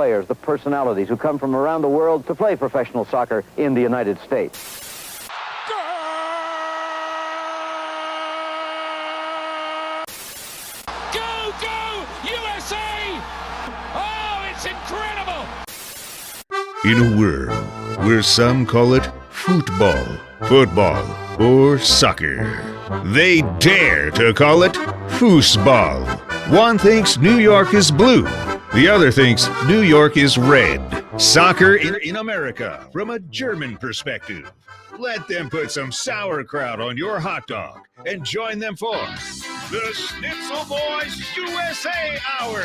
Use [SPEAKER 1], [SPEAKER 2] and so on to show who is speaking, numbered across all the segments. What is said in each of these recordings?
[SPEAKER 1] players, the personalities who come from around the world to play professional soccer in the United States.
[SPEAKER 2] In a world where some call it football, football, or soccer, they dare to call it foosball. One thinks New York is blue, the other thinks New York is red. Soccer in America from a German perspective. Let them put some sauerkraut on your hot dog and join them for the Schnitzel Boys USA Hour.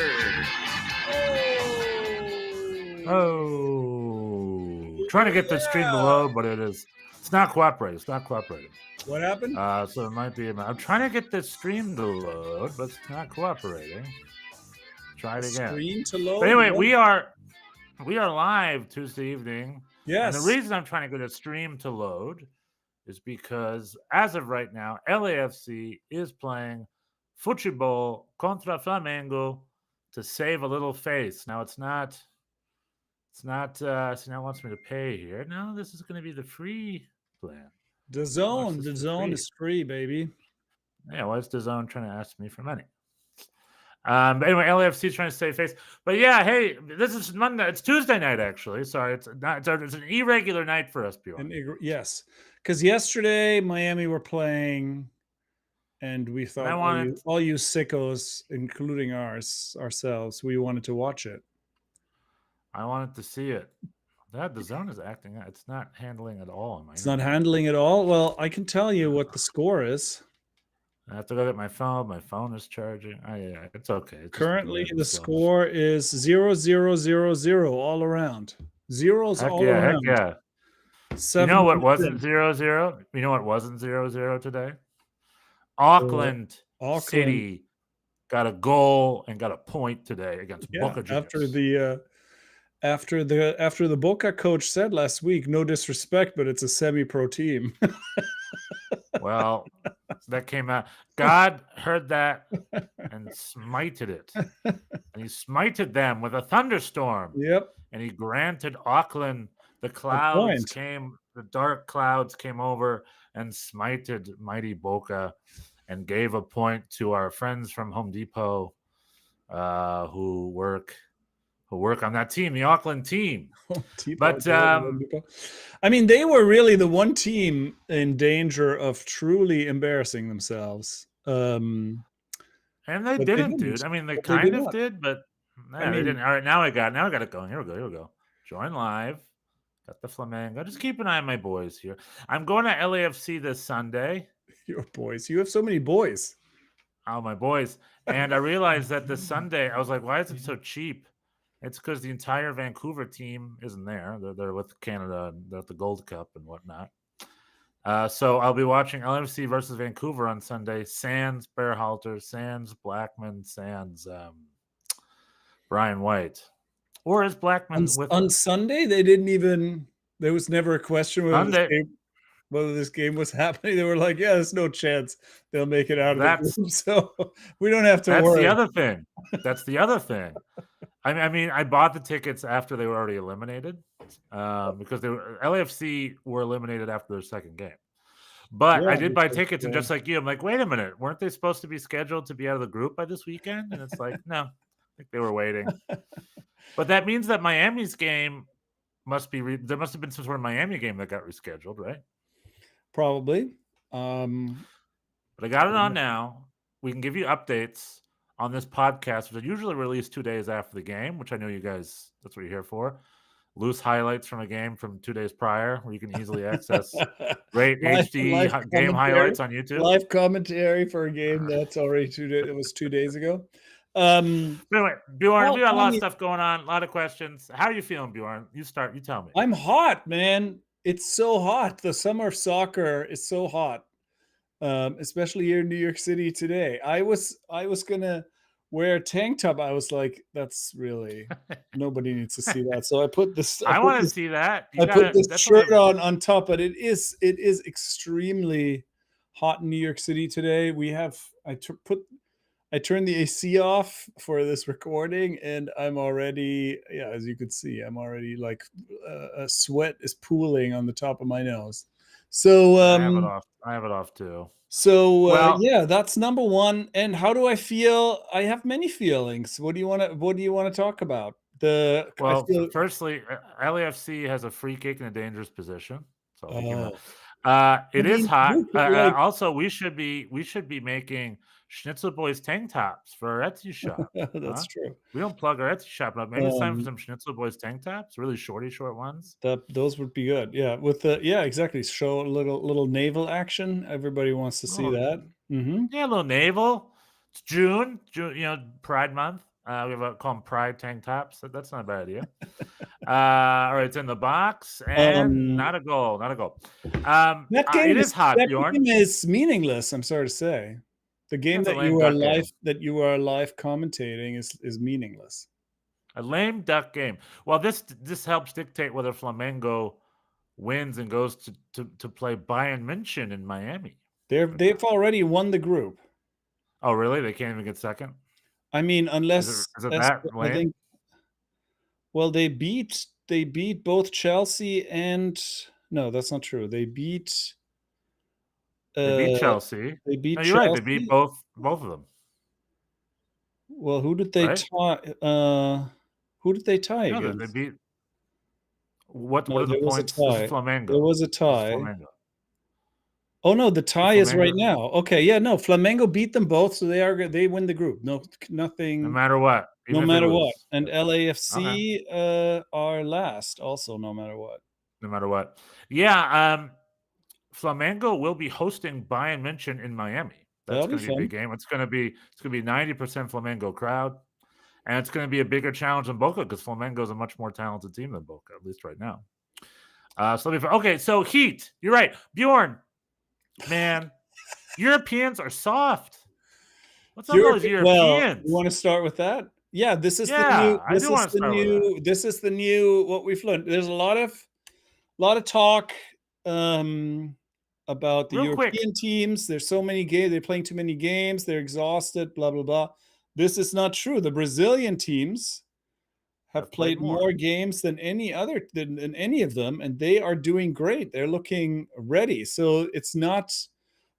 [SPEAKER 3] Trying to get the stream to load, but it's not cooperating. It's not cooperating.
[SPEAKER 4] What happened?
[SPEAKER 3] So it might be. I'm trying to get the stream to load, but it's not cooperating. Try it again.
[SPEAKER 4] Screen to load.
[SPEAKER 3] But anyway, we are live Tuesday evening.
[SPEAKER 4] Yes.
[SPEAKER 3] And the reason I'm trying to get a stream to load is because as of right now, LAFC is playing Futebol contra Flamengo to save a little face. Now it's not. See, now it wants me to pay here. No, this is going to be the free plan.
[SPEAKER 4] The zone is free, baby.
[SPEAKER 3] Yeah, why is the zone trying to ask me for money? But anyway, LAFC is trying to save face. But yeah, hey, this is Monday. It's Tuesday night, actually. Sorry, it's not. It's an irregular night for us, Bjorn.
[SPEAKER 4] Yes, because yesterday Miami were playing, and we thought all you sickos, including ourselves, we wanted to watch it.
[SPEAKER 3] I wanted to see it. The zone is acting. It's not handling at all.
[SPEAKER 4] It's not handling at all? Well, I can tell you what the score is.
[SPEAKER 3] I have to look at my phone. My phone is charging. Yeah, it's okay. It's
[SPEAKER 4] currently, the score is 0-0-0-0 all around. Zeros all around.
[SPEAKER 3] Heck yeah. You know what wasn't 0-0? You know what wasn't 0-0 today? Auckland City got a goal and got a point today against Boca Juniors.
[SPEAKER 4] After the Boca coach said last week, no disrespect, but it's a semi-pro team.
[SPEAKER 3] Well, that came out. God heard that and smited it. And he smited them with a thunderstorm.
[SPEAKER 4] Yep.
[SPEAKER 3] And he granted Auckland the dark clouds came over and smited mighty Boca and gave a point to our friends from Home Depot who work on that team, the Auckland team. But
[SPEAKER 4] I mean, they were really the one team in danger of truly embarrassing themselves.
[SPEAKER 3] And they didn't, dude. I mean, they kind of did, but they didn't. All right, now I got it going. Here we go. Join live. Got the Flamengo. Just keep an eye on my boys here. I'm going to LAFC this Sunday.
[SPEAKER 4] Your boys. You have so many boys.
[SPEAKER 3] Oh, my boys. And I realized that this Sunday, I was like, why is it so cheap? It's because the entire Vancouver team isn't there. They're with Canada at the Gold Cup and whatnot. So I'll be watching LAFC versus Vancouver on Sunday. Sans Berhalter, sans Blackman, sans Brian White. Or is Blackman
[SPEAKER 4] on Sunday? They didn't even. There was never a question whether this game was happening. They were like, "Yeah, there's no chance they'll make it out of the group." So we don't have to worry.
[SPEAKER 3] That's the other thing. I mean, I bought the tickets after they were already eliminated because LAFC were eliminated after their second game. But I did buy tickets, and just like you, I'm like, wait a minute, weren't they supposed to be scheduled to be out of the group by this weekend? And it's like, no, I think they were waiting. But that means that Miami's game must be there must have been some sort of Miami game that got rescheduled, right?
[SPEAKER 4] Probably.
[SPEAKER 3] But I got it on now. We can give you updates on this podcast, which I usually release 2 days after the game, which I know you guys, that's what you're here for. Loose highlights from a game from 2 days prior, where you can easily access great HD game highlights on YouTube.
[SPEAKER 4] Live commentary for a game that's already 2 days. It was 2 days ago.
[SPEAKER 3] Anyway, Bjorn, we got a lot of stuff going on, a lot of questions. How are you feeling, Bjorn? You tell me.
[SPEAKER 4] I'm hot, man. It's so hot. The summer of soccer is so hot, especially here in New York City today. I was gonna wear a tank top. I was like, that's really nobody needs to see that. So I put this.
[SPEAKER 3] I want to see that.
[SPEAKER 4] I put this shirt on top, but it is I turned the AC off for this recording, and I'm already, yeah, as you could see, I'm already like a sweat is pooling on the top of my nose. So,
[SPEAKER 3] I have it off. I have it off too. Well,
[SPEAKER 4] yeah, that's number one. And how do I feel? I have many feelings. What do you want to talk about? I
[SPEAKER 3] well.
[SPEAKER 4] feel.
[SPEAKER 3] Firstly, LAFC has a free kick in a dangerous position. So we give them
[SPEAKER 4] Oh, I
[SPEAKER 3] it is
[SPEAKER 4] mean,
[SPEAKER 3] hot.
[SPEAKER 4] look, like
[SPEAKER 3] Also, we should be making Schnitzel Boys tank tops for our Etsy shop.
[SPEAKER 4] that's
[SPEAKER 3] Huh?
[SPEAKER 4] true.
[SPEAKER 3] We don't plug our Etsy shop enough. Maybe it's time for
[SPEAKER 4] Um,
[SPEAKER 3] some Schnitzel Boys tank tops, really short ones.
[SPEAKER 4] those would be good. Yeah, with the yeah, exactly. Show a little naval action. Everybody wants to see
[SPEAKER 3] Oh,
[SPEAKER 4] that. Mm-hmm.
[SPEAKER 3] yeah, a little naval. It's June, Pride Month. We have call them Pride tank tops. That's not a bad idea. All right, it's in the box and
[SPEAKER 4] Um,
[SPEAKER 3] not a goal, not a goal. It is hot,
[SPEAKER 4] that
[SPEAKER 3] Bjorn.
[SPEAKER 4] game is meaningless. I'm sorry to say, the game
[SPEAKER 3] It's a
[SPEAKER 4] that
[SPEAKER 3] lame duck game.
[SPEAKER 4] you are live commentating is meaningless.
[SPEAKER 3] A lame duck game. Well, this helps dictate whether Flamengo wins and goes to play Bayern München in Miami.
[SPEAKER 4] They've already won the group.
[SPEAKER 3] Oh, really? They can't even get second?
[SPEAKER 4] I mean,
[SPEAKER 3] Is it that
[SPEAKER 4] I
[SPEAKER 3] lame?
[SPEAKER 4] think. Well, they beat both Chelsea and no, that's not true. They beat.
[SPEAKER 3] They beat
[SPEAKER 4] Uh,
[SPEAKER 3] Chelsea.
[SPEAKER 4] they beat
[SPEAKER 3] No, you're right. They beat
[SPEAKER 4] Chelsea.
[SPEAKER 3] both of them,
[SPEAKER 4] Well, who did they
[SPEAKER 3] right?
[SPEAKER 4] tie? Who did they tie
[SPEAKER 3] No, they
[SPEAKER 4] against?
[SPEAKER 3] beat. What
[SPEAKER 4] No,
[SPEAKER 3] are the
[SPEAKER 4] there was a
[SPEAKER 3] points? This is
[SPEAKER 4] tie. There
[SPEAKER 3] Flamengo.
[SPEAKER 4] was a
[SPEAKER 3] This is
[SPEAKER 4] tie.
[SPEAKER 3] Flamengo.
[SPEAKER 4] Oh no, the
[SPEAKER 3] So
[SPEAKER 4] tie is right
[SPEAKER 3] Flamengo,
[SPEAKER 4] now. Okay, yeah, no, Flamengo beat them both, so they win the group. No,
[SPEAKER 3] no
[SPEAKER 4] nothing,
[SPEAKER 3] matter what,
[SPEAKER 4] no
[SPEAKER 3] even if they
[SPEAKER 4] matter what.
[SPEAKER 3] lose.
[SPEAKER 4] And
[SPEAKER 3] Okay.
[SPEAKER 4] LAFC are last, also, no matter what.
[SPEAKER 3] No matter what. Yeah, Flamengo will be hosting Bayern München in Miami. That's
[SPEAKER 4] That'll be
[SPEAKER 3] going to be a big
[SPEAKER 4] fun.
[SPEAKER 3] game. It's going to be 90% Flamengo crowd, and it's going to be a bigger challenge than Boca because Flamengo is a much more talented team than Boca, at least right now. So let me. Okay, so Heat. You're right, Bjorn. Man, Europeans are soft. What's up with those
[SPEAKER 4] Well,
[SPEAKER 3] Europeans?
[SPEAKER 4] you want to start with that? Yeah, this is the
[SPEAKER 3] Yeah,
[SPEAKER 4] new.
[SPEAKER 3] I do want to start with that.
[SPEAKER 4] This is the new. What we've learned. There's a lot of talk about the
[SPEAKER 3] Real quick.
[SPEAKER 4] European teams. There's so many games. They're playing too many games. They're exhausted. Blah blah blah. This is not true. The Brazilian teams have played more games than any of them, and they are doing great. They're looking ready. So it's not.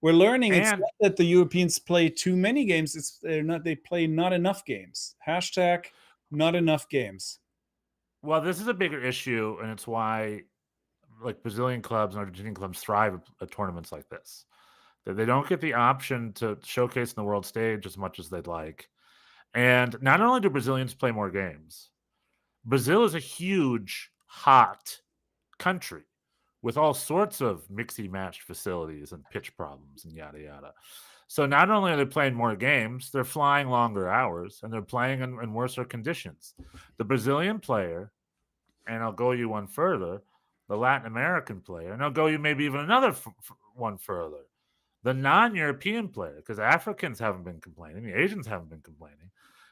[SPEAKER 4] We're learning it's
[SPEAKER 3] And
[SPEAKER 4] not that the Europeans play too many games. It's they're not. They play not enough games. Hashtag not enough games.
[SPEAKER 3] well, this is a bigger issue, and it's why like Brazilian clubs and Argentinian clubs thrive at tournaments like this. That they don't get the option to showcase in the world stage as much as they'd like. And not only do Brazilians play more games, Brazil is a huge, hot country with all sorts of mixy matched facilities and pitch problems and yada yada. So not only are they playing more games, they're flying longer hours and they're playing in worse conditions. The Brazilian player, and I'll go you one further, the Latin American player, and I'll go you maybe even another one further. The non-European player, because Africans haven't been complaining, the Asians haven't been complaining.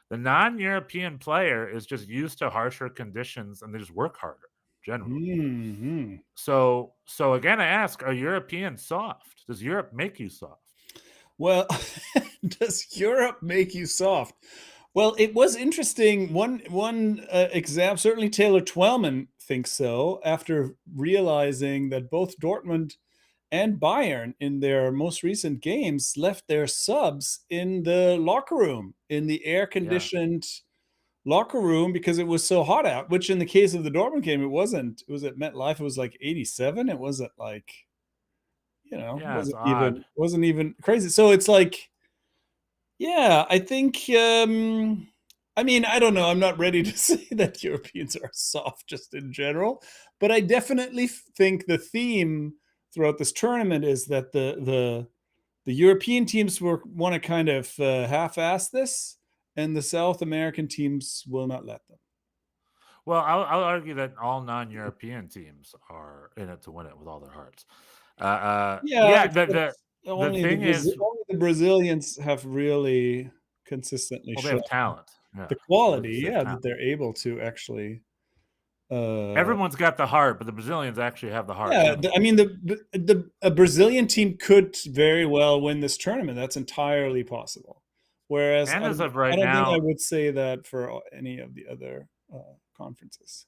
[SPEAKER 3] The non-European player is just used to harsher conditions and they just work harder generally.
[SPEAKER 4] Mm-hmm.
[SPEAKER 3] So again, I ask, are Europeans soft? Does Europe make you soft?
[SPEAKER 4] Well, does Europe make you soft? Well, it was interesting. One example, certainly Taylor Twellman thinks so, after realizing that both Dortmund and Bayern in their most recent games left their subs in the locker room, in the air-conditioned locker room because it was so hot out, which in the case of the Dortmund game, it wasn't. It was at MetLife, it was like 87. It wasn't like,
[SPEAKER 3] it's odd.
[SPEAKER 4] wasn't even crazy. So it's like, yeah, I think I mean, I don't know. I'm not ready to say that Europeans are soft just in general, but I definitely think the theme throughout this tournament is that the European teams want to kind of half-ass this, and the South American teams will not let them.
[SPEAKER 3] Well, I'll argue that all non-European teams are in it to win it with all their hearts.
[SPEAKER 4] Only
[SPEAKER 3] thing is,
[SPEAKER 4] only the Brazilians have really consistently
[SPEAKER 3] they
[SPEAKER 4] shown
[SPEAKER 3] have talent.
[SPEAKER 4] the quality, that they're able to actually.
[SPEAKER 3] Everyone's got the heart, but the Brazilians actually have the heart.
[SPEAKER 4] Yeah, I mean, a Brazilian team could very well win this tournament. That's entirely possible. Whereas
[SPEAKER 3] And
[SPEAKER 4] I
[SPEAKER 3] as
[SPEAKER 4] don't,
[SPEAKER 3] of right
[SPEAKER 4] I don't think I
[SPEAKER 3] now,
[SPEAKER 4] would say that for any of the other conferences,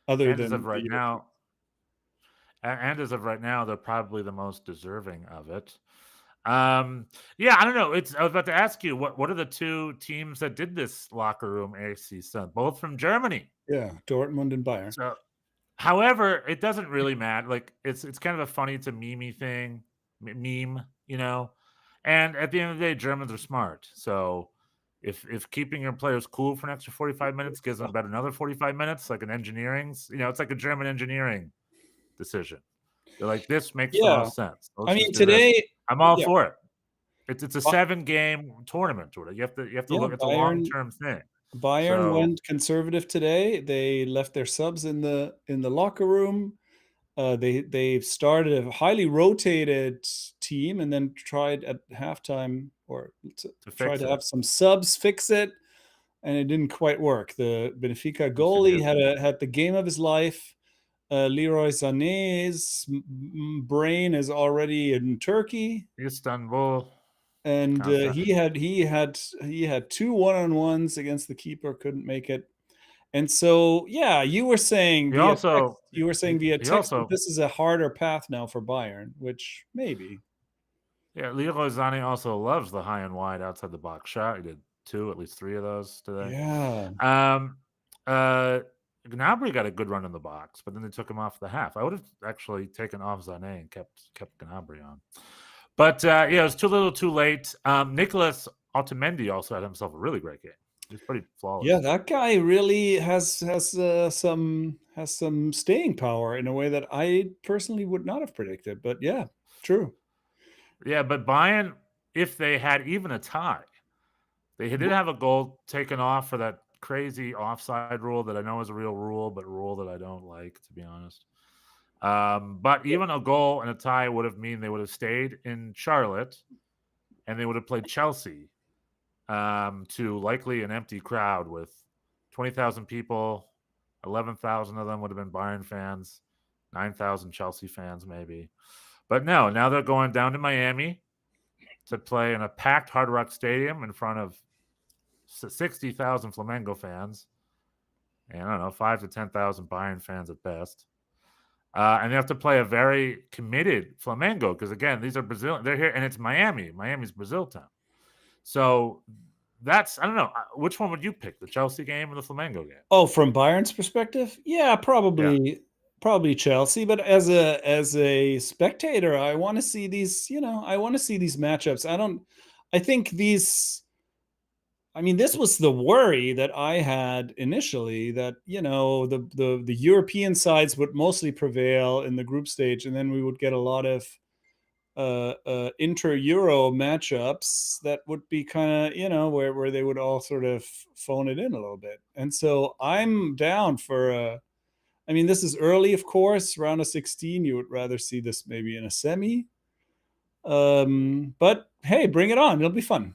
[SPEAKER 4] other
[SPEAKER 3] and as
[SPEAKER 4] than
[SPEAKER 3] of
[SPEAKER 4] the
[SPEAKER 3] right
[SPEAKER 4] European.
[SPEAKER 3] now, and as of right now, they're probably the most deserving of it. Yeah, I don't know. I was about to ask you what are the two teams that did this locker room AFC Sun? Both from Germany.
[SPEAKER 4] Yeah, Dortmund and Bayern.
[SPEAKER 3] So, however, it doesn't really matter. Like it's kind of a funny, it's a meme thing, meme, you know. And at the end of the day, Germans are smart. So if keeping your players cool for an extra 45 minutes gives them about another 45 minutes, like an engineering's, it's like a German engineering decision. They're like, this makes the
[SPEAKER 4] Yeah,
[SPEAKER 3] most sense.
[SPEAKER 4] I
[SPEAKER 3] Let's
[SPEAKER 4] mean
[SPEAKER 3] just do this.
[SPEAKER 4] today,
[SPEAKER 3] I'm all
[SPEAKER 4] yeah,
[SPEAKER 3] for it. It's a
[SPEAKER 4] Ba-
[SPEAKER 3] 7-game tournament, Jordan. You have to
[SPEAKER 4] yeah,
[SPEAKER 3] look. It's a long term thing.
[SPEAKER 4] Bayern
[SPEAKER 3] So
[SPEAKER 4] went conservative today. They left their subs in the locker room. They've started a highly rotated team and then tried at halftime or
[SPEAKER 3] to
[SPEAKER 4] tried
[SPEAKER 3] fix
[SPEAKER 4] to
[SPEAKER 3] it,
[SPEAKER 4] have some subs fix it, and it didn't quite work. The Benfica
[SPEAKER 3] yes, it
[SPEAKER 4] goalie
[SPEAKER 3] did.
[SPEAKER 4] had the game of his life. Leroy Sané's brain is already in Turkey,
[SPEAKER 3] Istanbul,
[SPEAKER 4] and
[SPEAKER 3] Constant.
[SPEAKER 4] he had two one-on-ones against the keeper, couldn't make it. And so, yeah, you were saying
[SPEAKER 3] He
[SPEAKER 4] via text,
[SPEAKER 3] also he
[SPEAKER 4] that
[SPEAKER 3] also
[SPEAKER 4] this is a harder path now for Bayern, which maybe.
[SPEAKER 3] yeah, Leroy Zani also loves the high and wide outside the box shot. He did at least three of those today.
[SPEAKER 4] Yeah.
[SPEAKER 3] Um, uh, Gnabry got a good run in the box, but then they took him off the half. I would have actually taken off Zane and kept Gnabry on. But yeah, it was too little, too late. Nicholas Otamendi also had himself a really great game. He's pretty flawless.
[SPEAKER 4] Yeah, that guy really has some staying power in a way that I personally would not have predicted. But yeah, true.
[SPEAKER 3] Yeah, but Bayern, if they had even a tie, they did have a goal taken off for that crazy offside rule that I know is a real rule, but a rule that I don't like, to be honest. But even a goal and a tie would have mean they would have stayed in Charlotte and they would have played Chelsea to likely an empty crowd with 20,000 people. 11,000 of them would have been Bayern fans, 9,000 Chelsea fans, maybe. But no, now they're going down to Miami to play in a packed Hard Rock Stadium in front of 60,000 Flamengo fans, and I don't know, 5 to 10,000 Bayern fans at best. And they have to play a very committed Flamengo because, again, these are Brazilian. They're here, and it's Miami. Miami's Brazil town. So I don't know. Which one would you pick, the Chelsea game or the Flamengo game?
[SPEAKER 4] Oh, from Bayern's perspective, yeah,
[SPEAKER 3] Yeah.
[SPEAKER 4] probably Chelsea. But as a spectator, I want to see these. I want to see these matchups. I think these. I mean, this was the worry that I had initially, that the European sides would mostly prevail in the group stage, and then we would get a lot of inter-Euro matchups that would be kind of where they would all sort of phone it in a little bit. And so I'm down for I mean, this is early, of course, round of 16. You would rather see this maybe in a semi, but hey, bring it on, it'll be fun.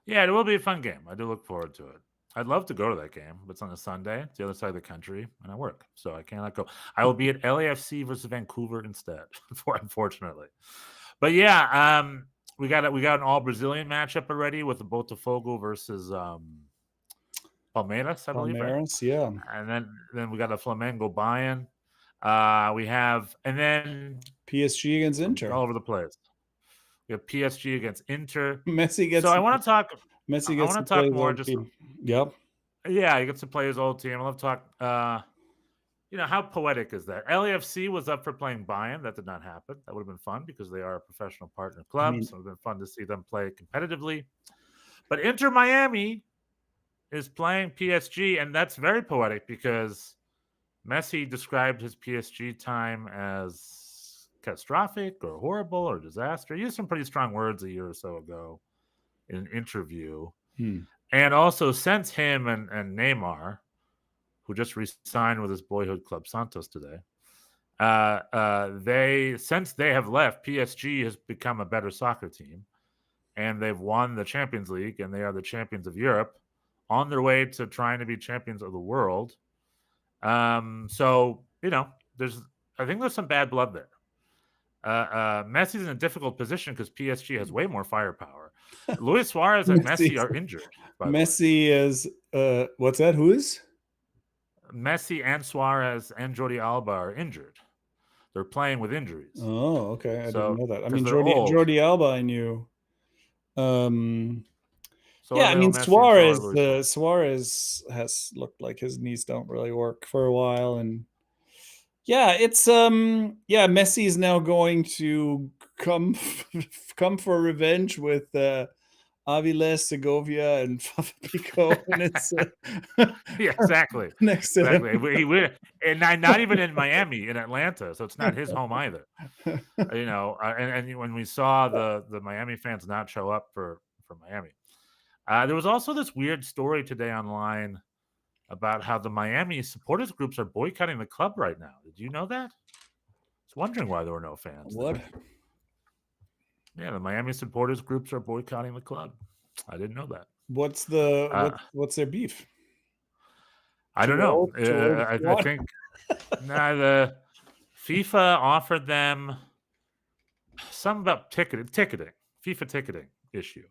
[SPEAKER 3] Yeah, it will be a fun game. I do look forward to it. I'd love to go to that game, but it's on a Sunday. It's the other side of the country, and I work, so I cannot go. I will be at LAFC versus Vancouver instead, unfortunately. But yeah, we got an all Brazilian matchup already with the Botafogo versus Palmeiras, I believe, right?
[SPEAKER 4] Palmeiras, yeah.
[SPEAKER 3] And then we got a Flamengo Bayern. We have, and then
[SPEAKER 4] PSG against Inter.
[SPEAKER 3] all over the place. We have PSG against Inter.
[SPEAKER 4] Messi gets.
[SPEAKER 3] So I want to talk.
[SPEAKER 4] Messi
[SPEAKER 3] I
[SPEAKER 4] gets
[SPEAKER 3] want
[SPEAKER 4] to
[SPEAKER 3] to
[SPEAKER 4] play
[SPEAKER 3] talk
[SPEAKER 4] his
[SPEAKER 3] more.
[SPEAKER 4] old
[SPEAKER 3] Just
[SPEAKER 4] team. Yep.
[SPEAKER 3] yeah, he gets to play his old team. I love to talk. How poetic is that? LAFC was up for playing Bayern. That did not happen. That would have been fun because they are a professional partner club. So it would have been fun to see them play competitively. But Inter Miami is playing PSG, and that's very poetic because Messi described his PSG time as catastrophic or horrible or disaster. He used some pretty strong words a year or so ago in an interview. And also, since him and Neymar, who just re-signed with his boyhood club Santos today, since they have left, PSG has become a better soccer team, and they've won the Champions League, and they are the champions of Europe, on their way to trying to be champions of the world. So I think there's some bad blood there. Messi's in a difficult position because PSG has way more firepower. Luis Suarez and Messi are injured. By
[SPEAKER 4] Messi is what's that? Who is?
[SPEAKER 3] Messi and Suarez and Jordi Alba are injured. They're playing with injuries.
[SPEAKER 4] Oh, okay. I didn't know that. I mean,
[SPEAKER 3] they're old.
[SPEAKER 4] Jordi Alba, I knew.
[SPEAKER 3] So
[SPEAKER 4] yeah, I mean,
[SPEAKER 3] Messi
[SPEAKER 4] Suarez has looked like his knees don't really work for a while, and yeah, it's Messi is now going to come for revenge with Aviles, Segovia, and Pico, and it's
[SPEAKER 3] yeah, exactly.
[SPEAKER 4] Next to
[SPEAKER 3] exactly. And not even in Miami, in Atlanta, so it's not his home either. You know, and when we saw the Miami fans not show up for Miami, there was also this weird story today online about how the Miami supporters groups are boycotting the club right now. Did you know that? I was wondering why there were no fans.
[SPEAKER 4] What?
[SPEAKER 3] Yeah, the Miami supporters groups are boycotting the club. I didn't know that.
[SPEAKER 4] What's their beef?
[SPEAKER 3] I don't know. I think the FIFA offered them something about ticketing, FIFA ticketing issue.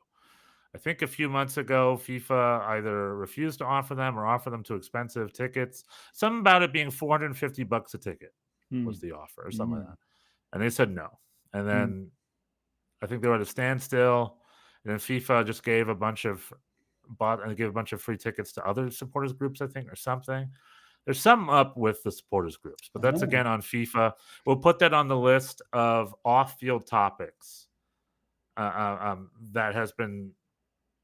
[SPEAKER 3] I think a few months ago, FIFA either refused to offer them or offer them too expensive tickets. Something about it being $450 a ticket was the offer or something like that. And they said no. And then I think they were at a standstill. And then FIFA just gave a bunch of free tickets to other supporters groups, I think, or something. There's something up with the supporters groups, but that's again on FIFA. We'll put that on the list of off-field topics that has been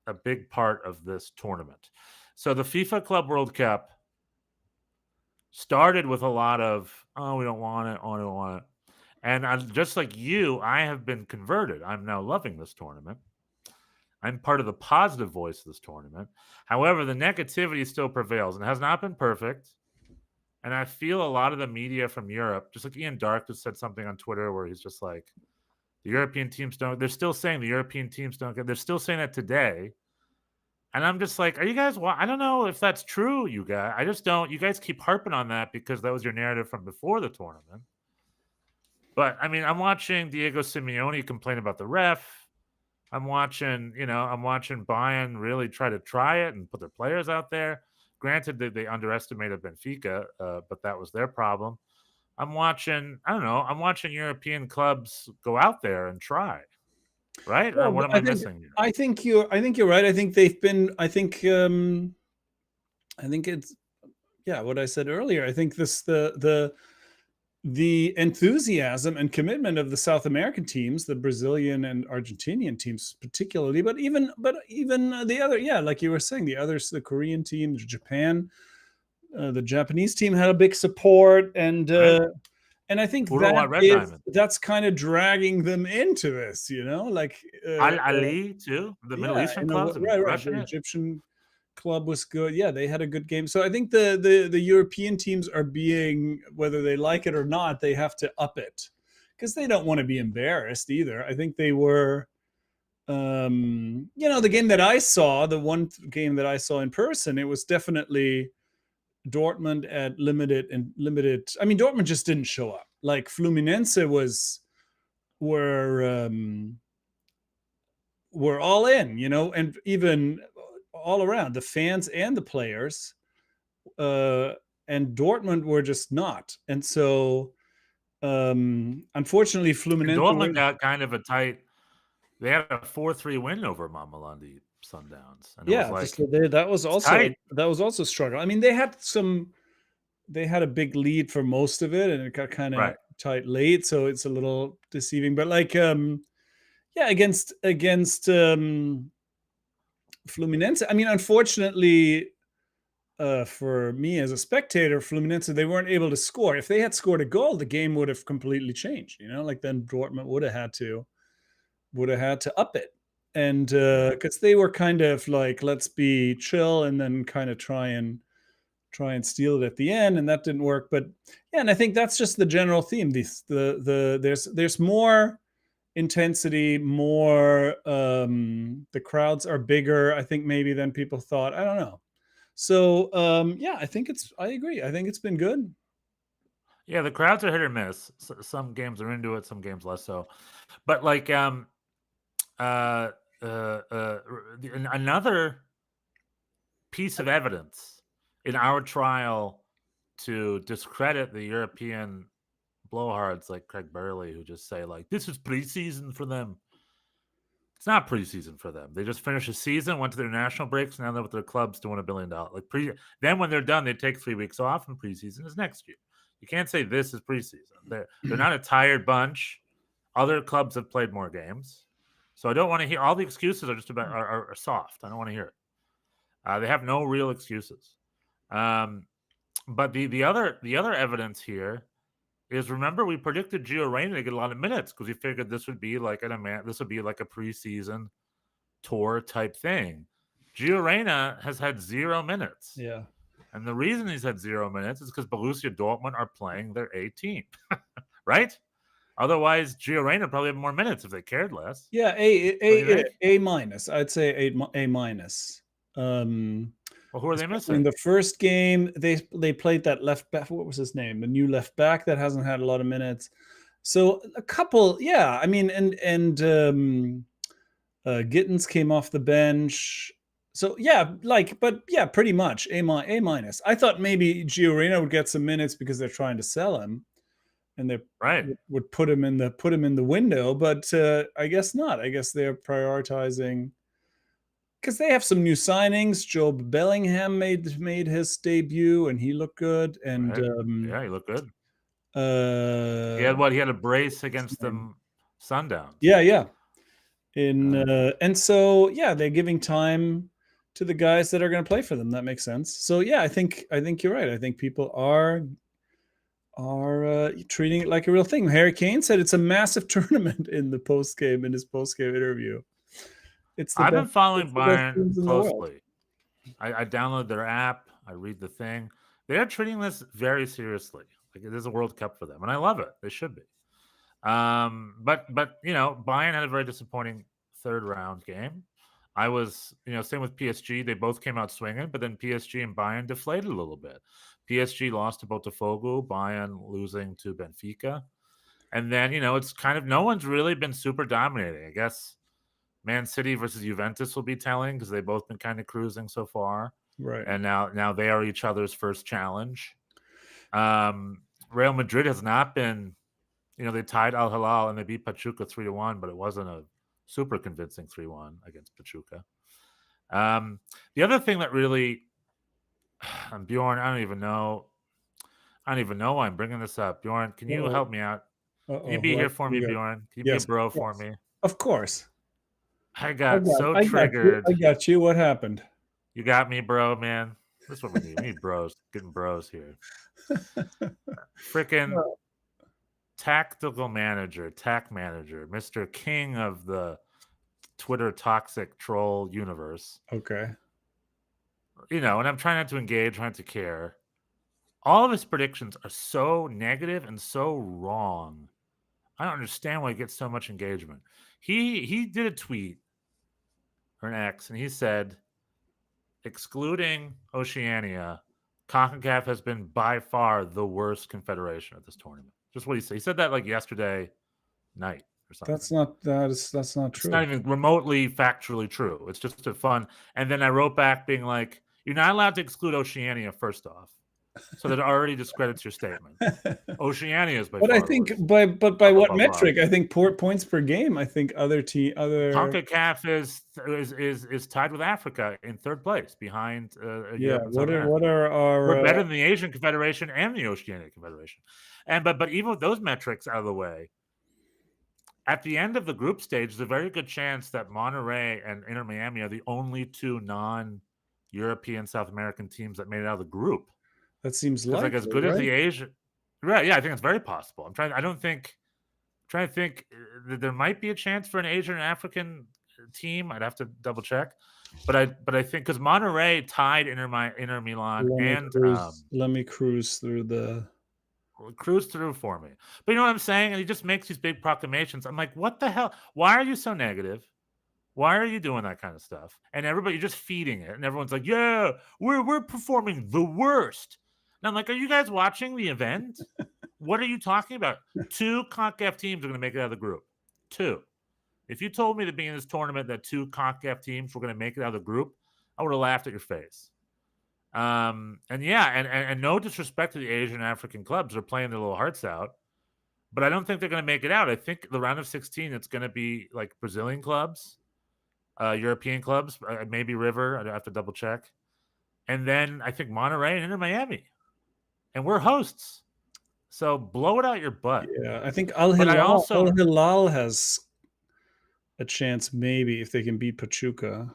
[SPEAKER 3] a big part of this tournament. So the FIFA Club World Cup started with a lot of, we don't want it, we don't want it. And just like you, I have been converted. I'm now loving this tournament. I'm part of the positive voice of this tournament. However, the negativity still prevails and has not been perfect. And I feel a lot of the media from Europe, just like Ian Dark just said something on Twitter where he's just like, the European teams don't, they're still saying the European teams don't get, they're still saying that today. And I'm just like, are you guys, I don't know if that's true, you guys. I just don't, you guys keep harping on that because that was your narrative from before the tournament. But I mean, I'm watching Diego Simeone complain about the ref. I'm watching Bayern really try it and put their players out there. Granted that they underestimated Benfica, but that was their problem. I'm watching European clubs go out there and try. Right?
[SPEAKER 4] No,
[SPEAKER 3] or what am I missing here?
[SPEAKER 4] I think you're right. I think they've been, I think it's, what I said earlier. I think the enthusiasm and commitment of the South American teams, the Brazilian and Argentinian teams particularly, but even the other, like you were saying, the others, the Korean team, Japan, the Japanese team had a big support, and I think that's kind of dragging them into this, like
[SPEAKER 3] Al Ali too, the Middle Eastern clubs,
[SPEAKER 4] right. The Egyptian club was good. Yeah, they had a good game. So I think the European teams are being, whether they like it or not, they have to up it because they don't want to be embarrassed either. I think they were, the game that I saw, the one game that I saw in person, it was definitely Dortmund at limited. I mean, Dortmund just didn't show up. Like Fluminense were all in, and even all around the fans and the players, and Dortmund were just not. And so, unfortunately, Fluminense.
[SPEAKER 3] Dortmund got kind of a tight. They had a 4-3 win over Mamelodi Sundowns. And
[SPEAKER 4] that was also a struggle. I mean, they had a big lead for most of it, and it got kind of tight late, so it's a little deceiving. But like, against Fluminense, I mean, unfortunately, for me as a spectator, Fluminense, they weren't able to score. If they had scored a goal, the game would have completely changed. Like then Dortmund would have had to up it, and because they were kind of like, let's be chill and then kind of try and steal it at the end, and that didn't work. But and I think that's just the general theme. There's more intensity, more the crowds are bigger, I think, maybe than people thought. I don't know. So I agree. I think it's been good.
[SPEAKER 3] Yeah, the crowds are hit or miss. Some games are into it, some games less so. But like uh, another piece of evidence in our trial to discredit the European blowhards like Craig Burley, who just say like this is preseason for them. It's not preseason for them. They just finished a season, went to their national breaks, now they're with their clubs to win $1 billion. Then when they're done, they take 3 weeks off, and preseason is next year. You can't say this is preseason. They're not a tired bunch. Other clubs have played more games, so I don't want to hear all the excuses. Are just about are soft. I don't want to hear it. They have no real excuses. But the other evidence here is, remember, we predicted Gio Reyna to get a lot of minutes because we figured this would be like a preseason tour type thing. Gio Reyna has had 0 minutes.
[SPEAKER 4] Yeah.
[SPEAKER 3] And the reason he's had 0 minutes is because Borussia Dortmund are playing their A team, right? Otherwise, Gio Reyna probably have more minutes if they cared less.
[SPEAKER 4] Yeah, A minus. I'd say A minus.
[SPEAKER 3] Well, who are they missing?
[SPEAKER 4] In the first game, they played that left back. What was his name? The new left back that hasn't had a lot of minutes. So a couple, yeah. I mean, and Gittins came off the bench. So yeah, pretty much A minus. I thought maybe Gio Reyna would get some minutes because they're trying to sell him, and they would put him in the window. But I guess not. I guess they're prioritizing, because they have some new signings. Job Bellingham made his debut, and he looked good. And
[SPEAKER 3] yeah, he looked good. He had a brace against the Sundowns.
[SPEAKER 4] Yeah. And so yeah, they're giving time to the guys that are going to play for them. That makes sense. So yeah, I think you're right. I think people are treating it like a real thing. Harry Kane said it's a massive tournament in his post game interview.
[SPEAKER 3] I've been following Bayern closely. I download their app. I read the thing. They are treating this very seriously. Like, it is a World Cup for them, and I love it. They should be. But Bayern had a very disappointing 3rd round game. I was, same with PSG. They both came out swinging, but then PSG and Bayern deflated a little bit. PSG lost to Botafogo, Bayern losing to Benfica. And then, it's kind of, no one's really been super dominating. I guess Man City versus Juventus will be telling, because they've both been kind of cruising so far.
[SPEAKER 4] Right.
[SPEAKER 3] And now they are each other's first challenge. Real Madrid has not been, they tied Al Hilal and they beat Pachuca 3-1, but it wasn't a super convincing 3-1 against Pachuca. The other thing that really, Bjorn, I don't even know why I'm bringing this up. Bjorn, can you help me out? Can you be here for me, Bjorn? Can you be a bro for me?
[SPEAKER 4] Of course.
[SPEAKER 3] I got triggered.
[SPEAKER 4] I got you. What happened?
[SPEAKER 3] You got me, bro, man. That's what we need. We need bros. Getting bros here. Freaking tack manager, Mr. King of the Twitter toxic troll universe.
[SPEAKER 4] Okay.
[SPEAKER 3] And I'm trying not to engage, trying to care. All of his predictions are so negative and so wrong. I don't understand why he gets so much engagement. He did a tweet or an X, and he said, excluding Oceania, CONCACAF has been by far the worst confederation at this tournament. Just what he said. He said that like yesterday night or something.
[SPEAKER 4] That's not true.
[SPEAKER 3] It's not even remotely factually true. It's just a fun. And then I wrote back being like, you're not allowed to exclude Oceania first off. So that already discredits your statement. Oceania is by far.
[SPEAKER 4] But I think by what metric? I think points per game. I think other
[SPEAKER 3] CONCACAF is tied with Africa in 3rd place behind.
[SPEAKER 4] What are our?
[SPEAKER 3] We're better than the Asian Confederation and the Oceania Confederation, but even with those metrics out of the way, at the end of the group stage, there's a very good chance that Monterrey and Inter Miami are the only 2 non-European South American teams that made it out of the group.
[SPEAKER 4] That seems
[SPEAKER 3] like as good as the Asian, right? Yeah, I think it's very possible. I'm trying to think that there might be a chance for an Asian and African team. I'd have to double check, but I think because Monterrey tied Inter Milan
[SPEAKER 4] let me cruise through
[SPEAKER 3] for me. But you know what I'm saying? And he just makes these big proclamations. I'm like, what the hell? Why are you so negative? Why are you doing that kind of stuff? And everybody, you're just feeding it, and everyone's like, yeah, we're performing the worst. And I'm like, are you guys watching the event? What are you talking about? 2 CONCACAF teams are going to make it out of the group. 2. If you told me at the beginning of this tournament that 2 CONCACAF teams were going to make it out of the group, I would have laughed at your face. And no disrespect to the Asian African clubs, they're playing their little hearts out, but I don't think they're going to make it out. I think the round of 16, it's going to be like Brazilian clubs, European clubs, maybe River. I have to double check, and then I think Monterrey and Inter Miami, and we're hosts, so blow it out your butt.
[SPEAKER 4] Yeah, I think Al Hilal has a chance maybe if they can beat Pachuca.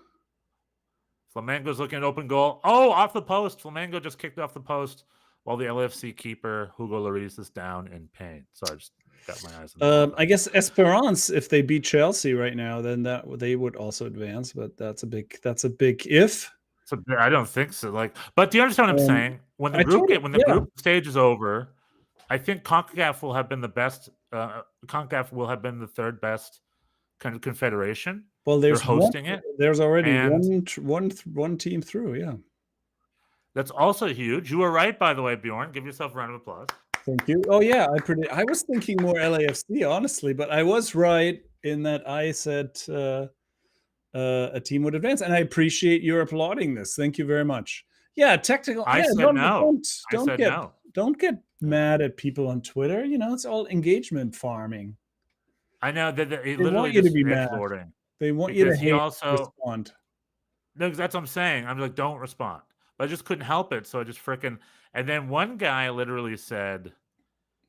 [SPEAKER 3] Flamengo's looking at open goal. Oh, off the post. Flamengo just kicked off the post while the LAFC keeper, Hugo Lloris, is down in pain. So I just got my eyes on that.
[SPEAKER 4] I guess Esperance, if they beat Chelsea right now, then they would also advance, but that's a big if.
[SPEAKER 3] So I don't think so. But do you understand what I'm saying? When the group stage is over, I think CONCACAF will have been the best. CONCACAF will have been the third best kind of confederation.
[SPEAKER 4] Well, they're
[SPEAKER 3] hosting it.
[SPEAKER 4] There's already one team through. Yeah,
[SPEAKER 3] that's also huge. You were right, by the way, Bjorn. Give yourself a round of applause.
[SPEAKER 4] Thank you. Oh yeah, I was thinking more LAFC, honestly, but I was right in that I said a team would advance, and I appreciate your applauding this. Thank you very much. Yeah, technical.
[SPEAKER 3] I said no.
[SPEAKER 4] Don't get mad at people on Twitter. It's all engagement farming.
[SPEAKER 3] I know that
[SPEAKER 4] they want you to be mad. They want you to respond.
[SPEAKER 3] No, because that's what I'm saying. I'm like, don't respond. But I just couldn't help it. So I just freaking. And then one guy literally said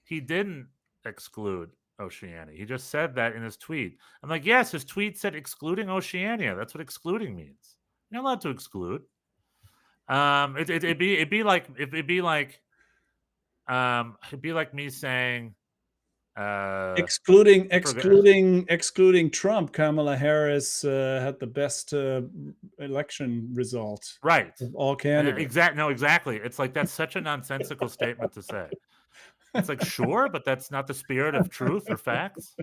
[SPEAKER 3] he didn't exclude Oceania. He just said that in his tweet. I'm like, yes, his tweet said excluding Oceania. That's what excluding means. You're not allowed to exclude. It'd be like me saying.
[SPEAKER 4] Excluding Trump, Kamala Harris had the best election result,
[SPEAKER 3] right?
[SPEAKER 4] Of all candidates.
[SPEAKER 3] Exactly. It's like that's such a nonsensical statement to say. It's like sure, but that's not the spirit of truth or facts.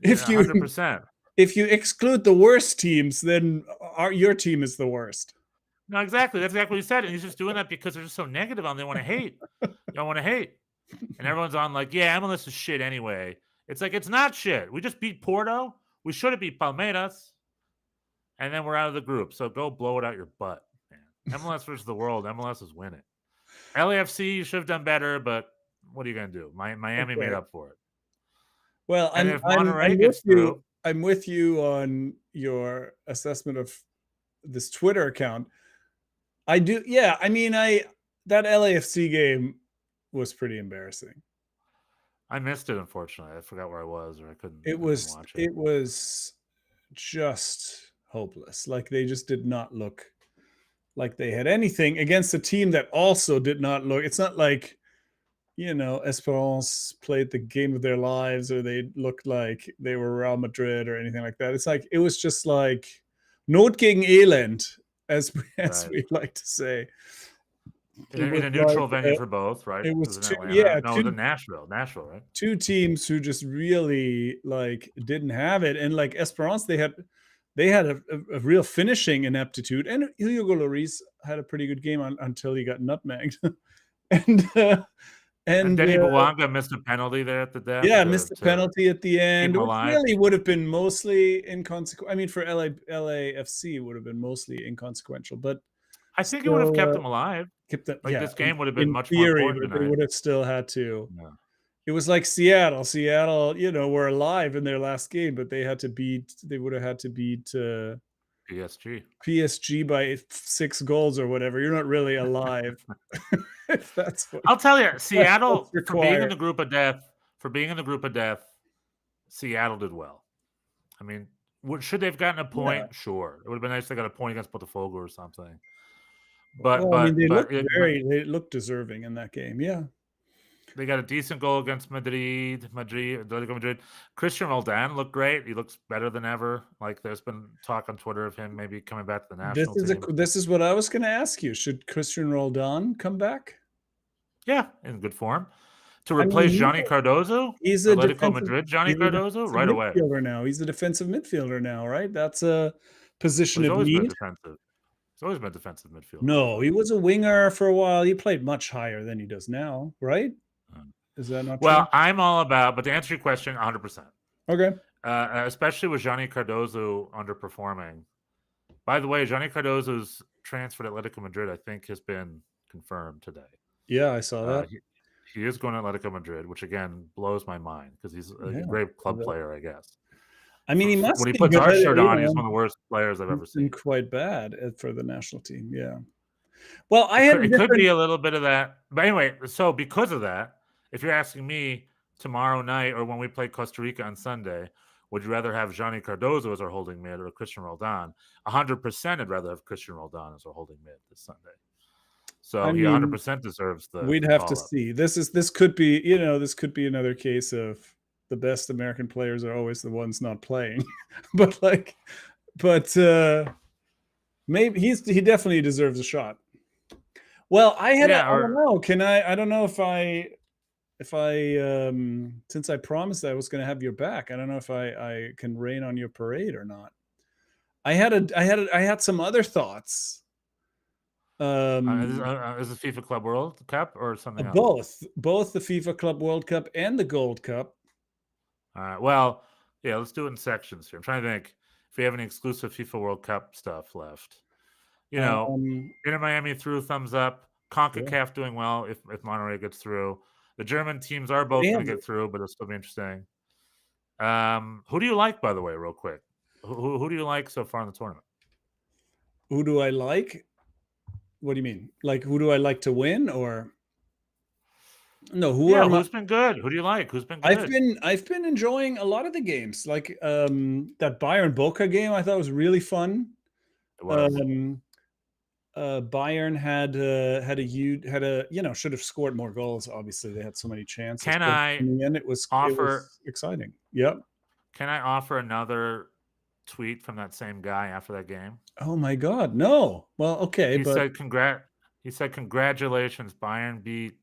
[SPEAKER 4] If you
[SPEAKER 3] 100%.
[SPEAKER 4] If you exclude the worst teams, then your team is the worst.
[SPEAKER 3] No, exactly. That's exactly what he said, and he's just doing that because they're just so negative on. They want to hate. They want to hate. And everyone's on like, yeah, MLS is shit anyway. It's like, it's not shit. We just beat Porto. We should have beat Palmeiras. And then we're out of the group. So go blow it out your butt, man. MLS versus the world. MLS is winning. LAFC, you should have done better, but what are you going to do? Miami made up for it.
[SPEAKER 4] Well, I'm with you on your assessment of this Twitter account. I do. Yeah. I mean, that LAFC game was pretty embarrassing.
[SPEAKER 3] I missed it, unfortunately. I forgot where I was, or I couldn't.
[SPEAKER 4] Watch it. It was just hopeless. Like they just did not look like they had anything against a team that also did not look. It's not like, Esperance played the game of their lives, or they looked like they were Real Madrid or anything like that. It's like it was just like Not gegen Elend, as we like to say.
[SPEAKER 3] In a neutral venue for both, right?
[SPEAKER 4] It was
[SPEAKER 3] the Nashville, right?
[SPEAKER 4] Two teams who just really didn't have it, and like Esperance, they had a real finishing ineptitude, and Hugo Lloris had a pretty good game until he got nutmegged, and
[SPEAKER 3] Denny Bouanga missed a penalty there at the death.
[SPEAKER 4] Yeah, missed a penalty at the end. It really would have been mostly inconsequential. I mean, for LAFC, it would have been mostly inconsequential, but
[SPEAKER 3] I think it would have kept them alive. This game would have been much more important.
[SPEAKER 4] But they would have still had to. Yeah. It was like Seattle. Seattle, were alive in their last game, but they would have had to beat PSG by 6 goals or whatever. You're not really alive. That's what
[SPEAKER 3] I'll tell you. Seattle, for being in the group of death, Seattle did well. I mean, should they have gotten a point? Yeah. Sure. It would have been nice if they got a point against Botafogo or something. But
[SPEAKER 4] they looked deserving in that game. Yeah.
[SPEAKER 3] They got a decent goal against Madrid. Christian Roldan looked great. He looks better than ever. Like there's been talk on Twitter of him maybe coming back to the national team.
[SPEAKER 4] This is what I was going to ask you. Should Christian Roldan come back?
[SPEAKER 3] Yeah, in good form. To replace Johnny Cardozo?
[SPEAKER 4] He's
[SPEAKER 3] Atletico Madrid, Johnny Cardozo, right away.
[SPEAKER 4] Now. He's a defensive midfielder now, right? That's a position of need.
[SPEAKER 3] He's always been defensive midfielder.
[SPEAKER 4] No, he was a winger for a while. He played much higher than he does now, right? Is that not
[SPEAKER 3] Well, I'm all about, but to answer your question, 100%.
[SPEAKER 4] true? Okay.
[SPEAKER 3] Especially with Johnny Cardozo underperforming. By the way, Johnny Cardozo's transfer to Atletico Madrid, I think, has been confirmed today.
[SPEAKER 4] Yeah, I saw that.
[SPEAKER 3] He is going to Atletico Madrid, which again blows my mind because he's a
[SPEAKER 4] Yeah,
[SPEAKER 3] great club player, I guess.
[SPEAKER 4] I mean, he must
[SPEAKER 3] when he
[SPEAKER 4] be
[SPEAKER 3] puts
[SPEAKER 4] good,
[SPEAKER 3] our shirt
[SPEAKER 4] you
[SPEAKER 3] on, he's
[SPEAKER 4] know.
[SPEAKER 3] one of the worst players I've ever
[SPEAKER 4] He's been
[SPEAKER 3] seen.
[SPEAKER 4] quite bad for the national team. Yeah. Well,
[SPEAKER 3] It could be a little bit of that, but anyway. So because of that, if you're asking me tomorrow night or when we play Costa Rica on Sunday, would you rather have Johnny Cardozo as our holding mid or Christian Roldan? 100%, I'd rather have Christian Roldan as our holding mid this Sunday. So
[SPEAKER 4] I
[SPEAKER 3] he
[SPEAKER 4] mean,
[SPEAKER 3] 100% deserves the.
[SPEAKER 4] we'd have to see. This could be, this could be another case of the best American players are always the ones not playing. but maybe he definitely deserves a shot. Well, I don't know. I don't know if I since I promised I was going to have your back, I don't know if I can rain on your parade or not. I had some other thoughts.
[SPEAKER 3] Is the FIFA Club World Cup or something
[SPEAKER 4] else? Both the FIFA Club World Cup and the Gold Cup.
[SPEAKER 3] All right. Well, yeah, let's do it in sections here. I'm trying to think if we have any exclusive FIFA World Cup stuff left. Inter Miami through, thumbs up. CONCACAF doing well if Monterrey gets through. The German teams are both going to get through, but it'll still be interesting. Who do you like, by the way, real quick? Who do you like so far in the tournament?
[SPEAKER 4] Who do I like? What do you mean? Like, who do I like to win, or no?
[SPEAKER 3] Who's been good? Who do you like? Who's been good?
[SPEAKER 4] I've been enjoying a lot of the games. Like that Bayern Boca game, I thought was really fun.
[SPEAKER 3] It was.
[SPEAKER 4] Bayern had should have scored more goals. Obviously, they had so many chances.
[SPEAKER 3] Can I?
[SPEAKER 4] In the end, it was exciting. Yep. Can
[SPEAKER 3] I offer another tweet from that same guy after that game?
[SPEAKER 4] Oh my God, no. Well, okay,
[SPEAKER 3] He said, "Congratulations, Bayern beat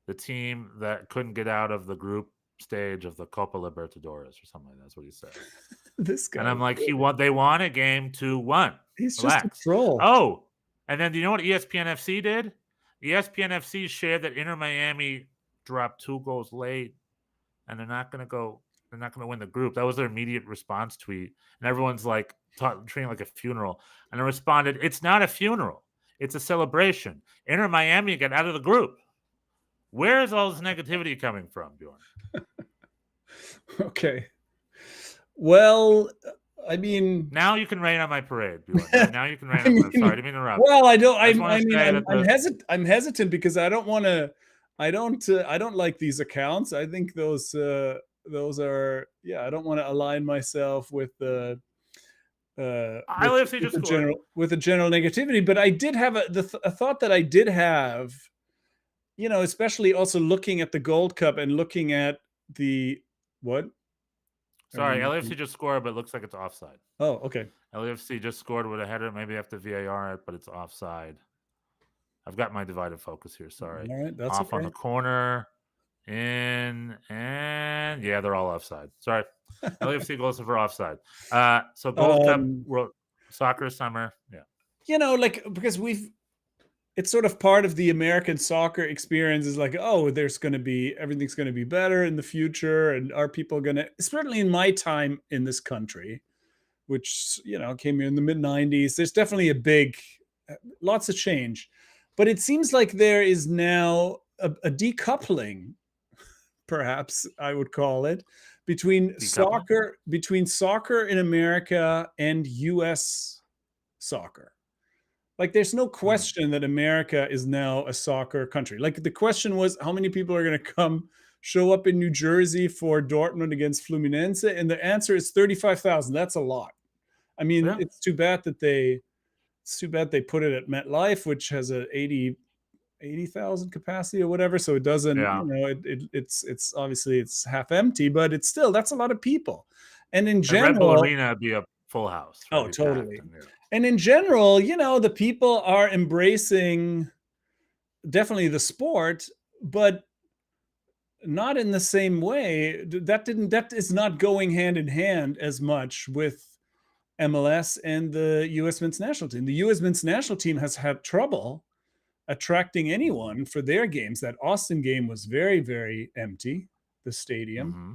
[SPEAKER 3] the team that couldn't get out of the group stage of the Copa Libertadores or something like that." That's what he said.
[SPEAKER 4] This guy.
[SPEAKER 3] And I'm like, they won a game 2-1.
[SPEAKER 4] He's just a troll.
[SPEAKER 3] Oh, and then do you know what ESPN FC did? ESPN FC shared that Inter Miami dropped 2 goals late, and they're not going to win the group. That was their immediate response tweet. And everyone's like treating it like a funeral. And I responded, "It's not a funeral. It's a celebration. Inter Miami got out of the group." Where is all this negativity coming from, Bjorn?
[SPEAKER 4] Okay. Well, I mean,
[SPEAKER 3] now you can rain on my parade, Bjorn. Now you can rain on my. Sorry to interrupt.
[SPEAKER 4] Well, I'm hesitant because I don't want to. I don't like these accounts. I think those are. I don't want to align myself with the. With the general negativity, but I did have a thought that I did have. Especially also looking at the Gold Cup and looking at the what?
[SPEAKER 3] Sorry, LAFC just scored, but it looks like it's offside.
[SPEAKER 4] Oh, okay.
[SPEAKER 3] LAFC just scored with a header. Maybe I have to VAR it, but it's offside. I've got my divided focus here. Sorry.
[SPEAKER 4] All right, that's
[SPEAKER 3] off on the corner. In and they're all offside. Sorry. LAFC goes for offside. So Gold Cup World Soccer Summer. Yeah.
[SPEAKER 4] Because it's sort of part of the American soccer experience is like, oh, everything's going to be better in the future. And are people going to, certainly in my time in this country, which, came here in the mid 90s, there's definitely lots of change, but it seems like there is now a decoupling, perhaps I would call it, between soccer in America and US soccer. Like, there's no question that America is now a soccer country. Like, the question was, how many people are going to show up in New Jersey for Dortmund against Fluminense? And the answer is 35,000. That's a lot. I mean, It's too bad they put it at MetLife, which has a 80,000 capacity or whatever. So it doesn't, it's obviously it's half empty, but it's still, that's a lot of people. And in general,
[SPEAKER 3] Red Bull Arena would be a full house.
[SPEAKER 4] Oh, totally. And in general, the people are embracing definitely the sport, but not in the same way. That is not going hand in hand as much with MLS and the U.S. men's national team. The U.S. men's national team has had trouble attracting anyone for their games. That Austin game was very, very empty, the stadium.
[SPEAKER 3] Mm-hmm.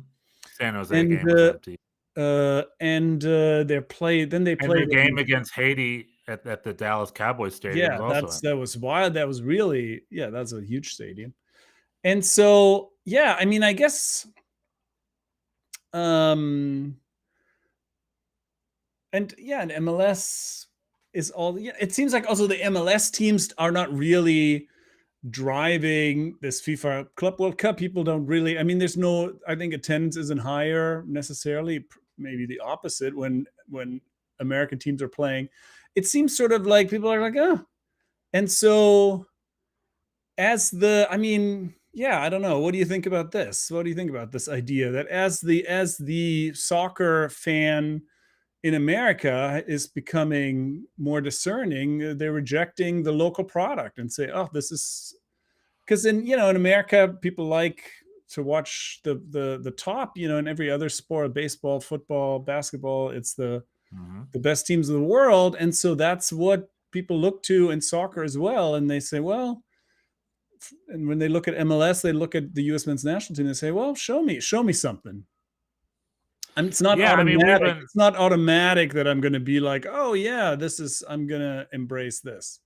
[SPEAKER 3] San Jose
[SPEAKER 4] And
[SPEAKER 3] game was empty.
[SPEAKER 4] They played.
[SPEAKER 3] And the game against Haiti at the Dallas Cowboys Stadium.
[SPEAKER 4] Yeah,
[SPEAKER 3] was also
[SPEAKER 4] that was wild. That was really, that's a huge stadium. And so, yeah, I mean, I guess, and MLS is all. Yeah, it seems like also the MLS teams are not really driving this FIFA Club World Cup. People don't really. I mean, there's no. I think attendance isn't higher necessarily. Maybe the opposite when American teams are playing. It seems sort of like people are like, oh, and so I don't know. What do you think about this? What do you think about this idea that as the soccer fan in America is becoming more discerning, they're rejecting the local product and say, "Oh, this is," because in America, people like to watch the top. In every other sport, baseball, football, basketball, it's the best teams in the world, and so that's what people look to in soccer as well. And they say, well. And when they look at MLS, they look at the U.S. men's national team and say, "Well, show me something." And it's not automatic. It's not automatic that I'm going to be like, "Oh yeah, I'm going to embrace this."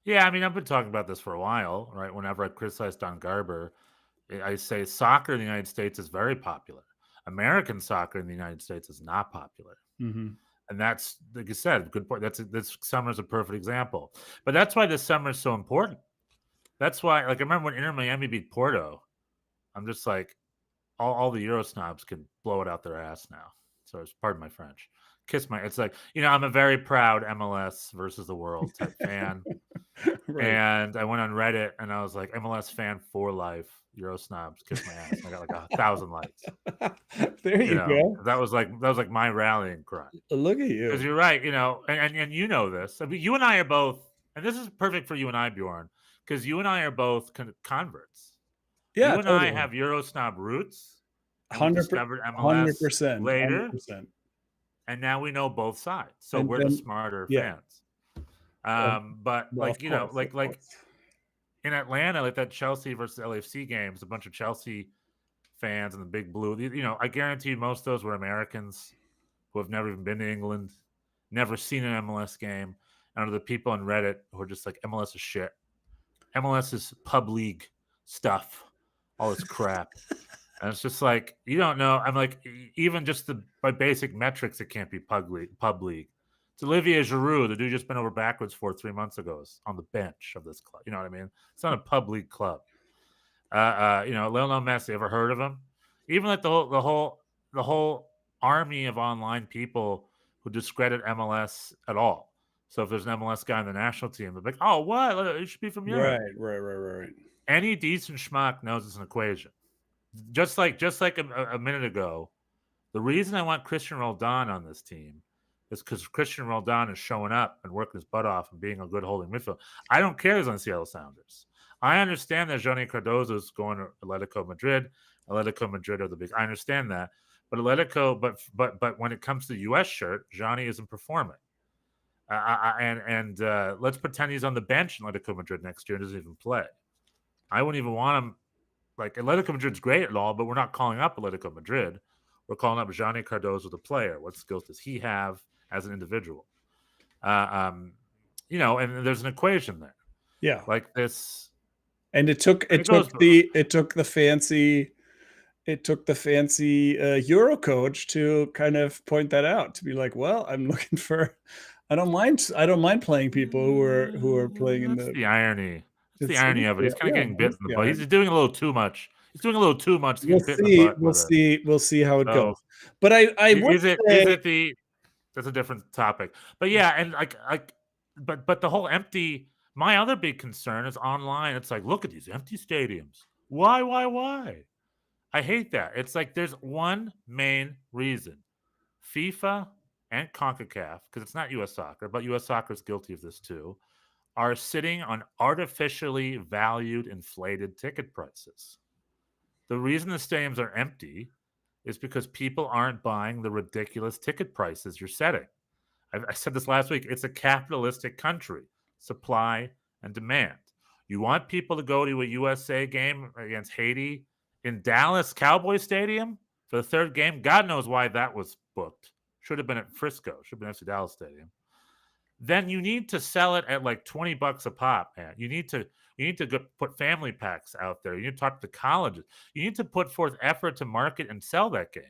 [SPEAKER 3] Yeah, I mean, I've been talking about this for a while, right? Whenever I criticize Don Garber, I say soccer in the United States is very popular. American soccer in the United States is not popular.
[SPEAKER 4] Mm-hmm.
[SPEAKER 3] And that's, like you said, good point. This summer is a perfect example. But that's why this summer is so important. That's why, like, I remember when Inter Miami beat Porto, I'm just like, all the Euro snobs can blow it out their ass now. So pardon my French. It's like, I'm a very proud MLS versus the world type fan. Right. And I went on Reddit and I was like, MLS fan for life, Euro snobs, kiss my ass. And I got like 1,000 likes.
[SPEAKER 4] There you go.
[SPEAKER 3] That was like my rallying cry.
[SPEAKER 4] Look at you.
[SPEAKER 3] Because you're right, and you know this. I mean, you and I are both, and this is perfect for you and I, Bjorn, because you and I are both converts.
[SPEAKER 4] Yeah,
[SPEAKER 3] you and I have Euro snob roots.
[SPEAKER 4] 100%.
[SPEAKER 3] Discovered MLS
[SPEAKER 4] 100%,
[SPEAKER 3] later,
[SPEAKER 4] 100%.
[SPEAKER 3] And now we know both sides, so we're the smarter fans. But like in Atlanta, like that Chelsea versus LAFC game, was a bunch of Chelsea fans and the Big Blue. I guarantee most of those were Americans who have never even been to England, never seen an MLS game, and are the people on Reddit who are just like, MLS is shit. MLS is pub league stuff, all this crap. And it's just like, you don't know. I'm like, even just by basic metrics, it can't be pub league. It's Olivier Giroud, the dude just been over backwards 3 months ago, is on the bench of this club. You know what I mean? It's not a pub league club. Lionel Messi, ever heard of him? Even like the whole army of online people who discredit MLS at all. So if there's an MLS guy on the national team, they're like, "Oh, what? It should be from Europe."
[SPEAKER 4] Right.
[SPEAKER 3] Any decent schmuck knows it's an equation. Just like a minute ago, the reason I want Christian Roldan on this team is because Christian Roldan is showing up and working his butt off and being a good holding midfield. I don't care he's on Seattle Sounders. I understand that Johnny Cardozo is going to Atletico Madrid. Atletico Madrid are the big. I understand that, but Atletico, but when it comes to the U.S. shirt, Johnny isn't performing. Let's pretend he's on the bench in Atletico Madrid next year and doesn't even play. I wouldn't even want him. Like, Atletico Madrid's great at all, but we're not calling up Atletico Madrid. We're calling up Johnny Cardozo, the player. What skills does he have as an individual? And there's an equation there.
[SPEAKER 4] Yeah,
[SPEAKER 3] like this.
[SPEAKER 4] And it took the fancy Euro coach to kind of point that out, to be like, well, I'm looking for. I don't mind playing people who are playing in
[SPEAKER 3] the irony. It's the irony of it. He's kind of getting bit in the butt. He's doing a little too much. He's doing a little too much to get bit in the butt.
[SPEAKER 4] We'll see how it goes. But I would say,
[SPEAKER 3] that's a different topic. But yeah, and but the whole empty. My other big concern is online. It's like, look at these empty stadiums. Why? I hate that. It's like there's one main reason. FIFA and CONCACAF, because it's not U.S. soccer, but U.S. soccer is guilty of this too, are sitting on artificially valued, inflated ticket prices. The reason the stadiums are empty is because people aren't buying the ridiculous ticket prices you're setting. I said this last week. It's a capitalistic country. Supply and demand. You want people to go to a USA game against Haiti in Dallas Cowboy Stadium for the third game? God knows why that was booked. Should have been at Frisco. Should have been FC Dallas Stadium. Then you need to sell it at like $20 a pop, man. You need to put family packs out there. You need to talk to colleges. You need to put forth effort to market and sell that game.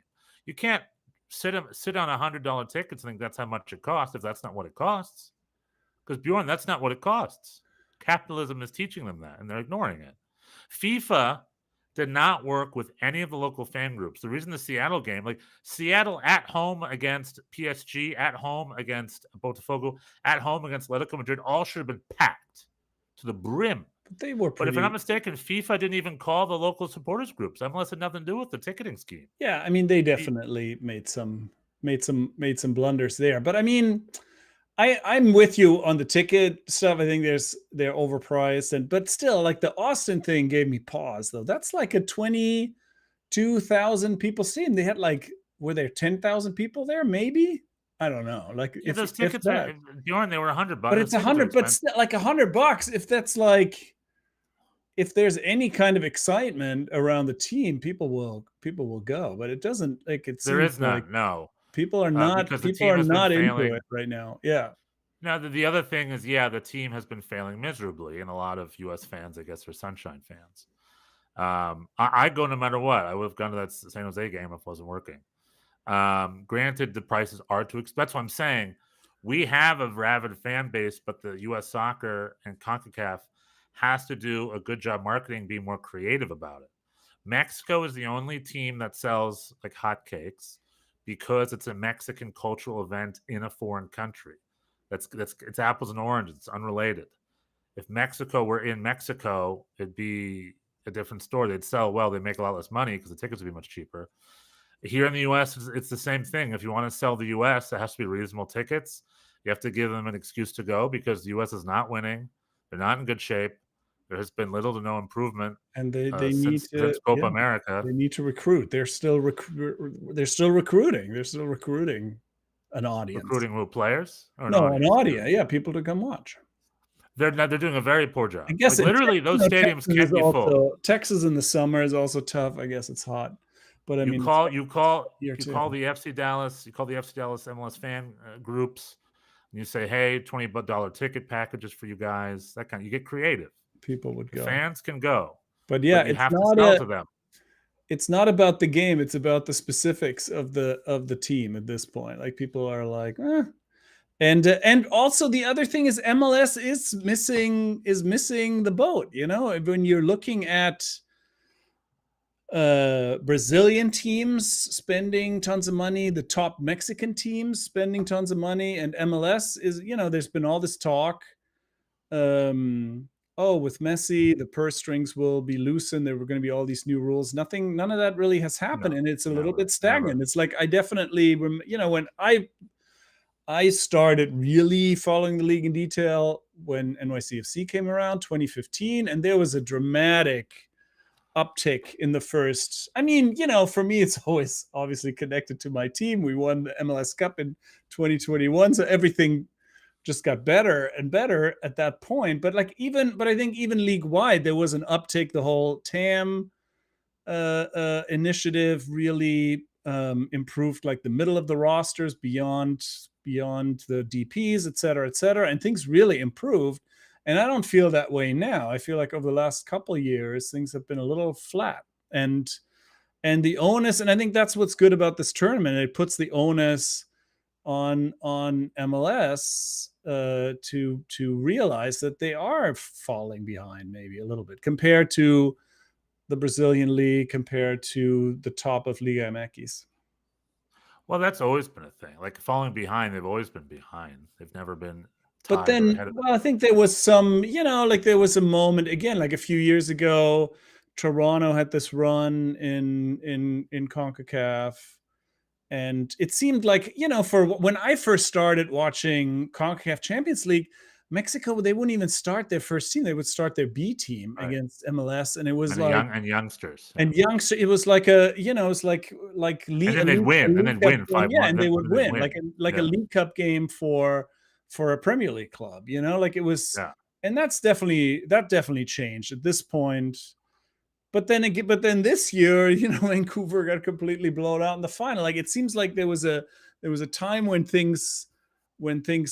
[SPEAKER 3] You can't sit on $100 tickets and think that's how much it costs if that's not what it costs. Because Bjorn, that's not what it costs. Capitalism is teaching them that, and they're ignoring it. FIFA did not work with any of the local fan groups. The reason the Seattle game, like Seattle at home against PSG, at home against Botafogo, at home against Atletico Madrid, all should have been packed to the brim.
[SPEAKER 4] But they were
[SPEAKER 3] But if I'm not mistaken, FIFA didn't even call the local supporters groups. MLS had nothing to do with the ticketing scheme.
[SPEAKER 4] Yeah, I mean, they definitely made some blunders there. But I mean, I'm with you on the ticket stuff. I think they're overpriced, but still, like the Austin thing gave me pause though. That's like a 22,000 people stadium. They had were there 10,000 people there? Maybe, I don't know. Like
[SPEAKER 3] yeah, those tickets are, Bjorn, they were $100.
[SPEAKER 4] But it's $100. But still, like $100. If that's like, if there's any kind of excitement around the team, people will go. But it doesn't
[SPEAKER 3] there is not. No.
[SPEAKER 4] People are not into it right now. Yeah.
[SPEAKER 3] Now, the other thing is, the team has been failing miserably, and a lot of U.S. fans, I guess, are Sunshine fans. I go no matter what. I would have gone to that San Jose game if it wasn't working. Granted, the prices are too expensive. That's what I'm saying. We have a rabid fan base, but the U.S. Soccer and CONCACAF has to do a good job marketing, be more creative about it. Mexico is the only team that sells like hotcakes, because it's a Mexican cultural event in a foreign country. It's apples and oranges. It's unrelated. If Mexico were in Mexico, it'd be a different story. They'd sell well. They'd make a lot less money because the tickets would be much cheaper. Here in the U.S., it's the same thing. If you want to sell the U.S., it has to be reasonable tickets. You have to give them an excuse to go because the U.S. is not winning. They're not in good shape. There has been little to no improvement,
[SPEAKER 4] and they need
[SPEAKER 3] since Copa America.
[SPEAKER 4] They need to recruit. They're still recruiting. They're still recruiting an audience.
[SPEAKER 3] Recruiting who, players?
[SPEAKER 4] Or no, an audience. Yeah, people to come watch.
[SPEAKER 3] They're doing a very poor job.
[SPEAKER 4] I guess
[SPEAKER 3] literally those stadiums can't be full.
[SPEAKER 4] Texas in the summer is also tough. I guess it's hot, but
[SPEAKER 3] you call the FC Dallas. You call the FC Dallas MLS fan groups, and you say, "Hey, $20 ticket packages for you guys." That kind. You get creative.
[SPEAKER 4] People would go.
[SPEAKER 3] Fans can go,
[SPEAKER 4] but you
[SPEAKER 3] have to sell to them.
[SPEAKER 4] It's not about the game; it's about the specifics of the team at this point. Like people are like, and also the other thing is MLS is missing the boat. You know, when you're looking at Brazilian teams spending tons of money, the top Mexican teams spending tons of money, and MLS is, there's been all this talk. With Messi, the purse strings will be loosened. There were going to be all these new rules. None of that really has happened, and it's a little bit stagnant. It's like I definitely, when I started really following the league in detail when NYCFC came around, 2015, and there was a dramatic uptick in the first. I mean, for me, it's always obviously connected to my team. We won the MLS Cup in 2021, so everything just got better and better at that point. But I think even league wide, there was an uptick. The whole TAM initiative really improved like the middle of the rosters beyond the DPs, et cetera, and things really improved. And I don't feel that way now. I feel like over the last couple of years, things have been a little flat. And the onus, and I think that's what's good about this tournament. It puts the onus on MLS to realize that they are falling behind maybe a little bit compared to the Brazilian league, compared to the top of Liga MX.
[SPEAKER 3] Well, that's always been a thing. Like falling behind, they've always been behind. They've never been.
[SPEAKER 4] But then, I think there was some, there was a moment again, like a few years ago, Toronto had this run in CONCACAF. And it seemed like, for when I first started watching CONCACAF Champions League, Mexico, they wouldn't even start their first team. They would start their B team against MLS. And it was
[SPEAKER 3] youngsters.
[SPEAKER 4] And youngsters, it was like a, it was like league.
[SPEAKER 3] And then they'd win. And then win 5-1.
[SPEAKER 4] Yeah, and they would win. Like a League Cup game for a Premier League club, like it was.
[SPEAKER 3] Yeah.
[SPEAKER 4] and that definitely changed at this point. But then again, this year, Vancouver got completely blown out in the final. Like, it seems like there was a time when things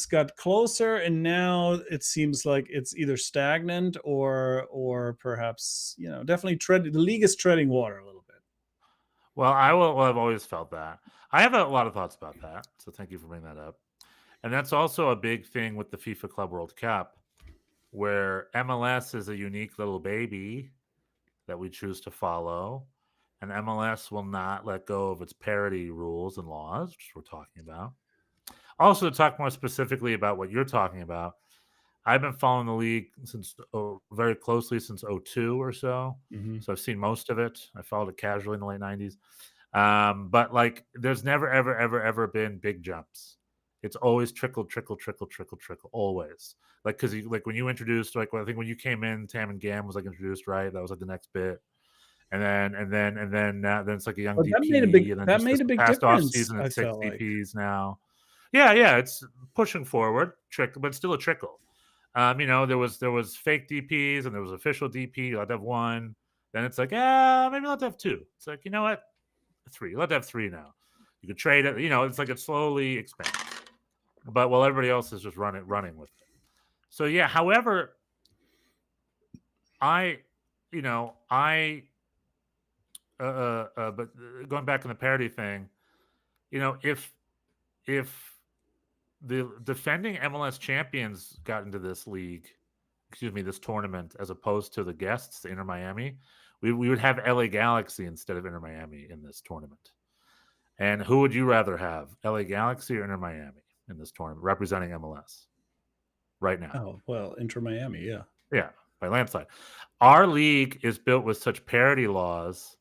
[SPEAKER 4] got closer, and now it seems like it's either stagnant or perhaps, definitely the league is treading water a little bit.
[SPEAKER 3] Well, I've always felt that. I have a lot of thoughts about that, so thank you for bringing that up. And that's also a big thing with the FIFA Club World Cup, where MLS is a unique little baby that we choose to follow, and MLS will not let go of its parity rules and laws, which we're talking about. Also, to talk more specifically about what you're talking about, I've been following the league very closely since 02 or so.
[SPEAKER 4] Mhm.
[SPEAKER 3] So I've seen most of it. I followed it casually in the late 90s. But like, there's never, ever, ever, ever been big jumps. It's always trickle, always. Like, because like when you introduced, like, I think when you came in, Tam and Gam was like introduced, right? That was like the next bit. And then it's like a young
[SPEAKER 4] But
[SPEAKER 3] DP, and then
[SPEAKER 4] that
[SPEAKER 3] just
[SPEAKER 4] made
[SPEAKER 3] this
[SPEAKER 4] a big
[SPEAKER 3] past off
[SPEAKER 4] difference,
[SPEAKER 3] season
[SPEAKER 4] I
[SPEAKER 3] it's 6
[SPEAKER 4] felt like.
[SPEAKER 3] DPs now. Yeah, it's pushing forward, but still a trickle. There was fake DPs and there was official DP. You had to have one. Then it's like, maybe let's have two. It's like, you know what? 3. Let's have 3 now. You could trade it. It's like it slowly expands. But while everybody else is just running with it. So yeah. However, but going back in the parity thing, if the defending MLS champions got into this league, this tournament, as opposed to the guests, the Inter Miami, we would have LA Galaxy instead of Inter Miami in this tournament. And who would you rather have, LA Galaxy or Inter Miami in this tournament, representing MLS right now?
[SPEAKER 4] Oh, well, Inter Miami, yeah.
[SPEAKER 3] Yeah, by landslide. Our league is built with such parity laws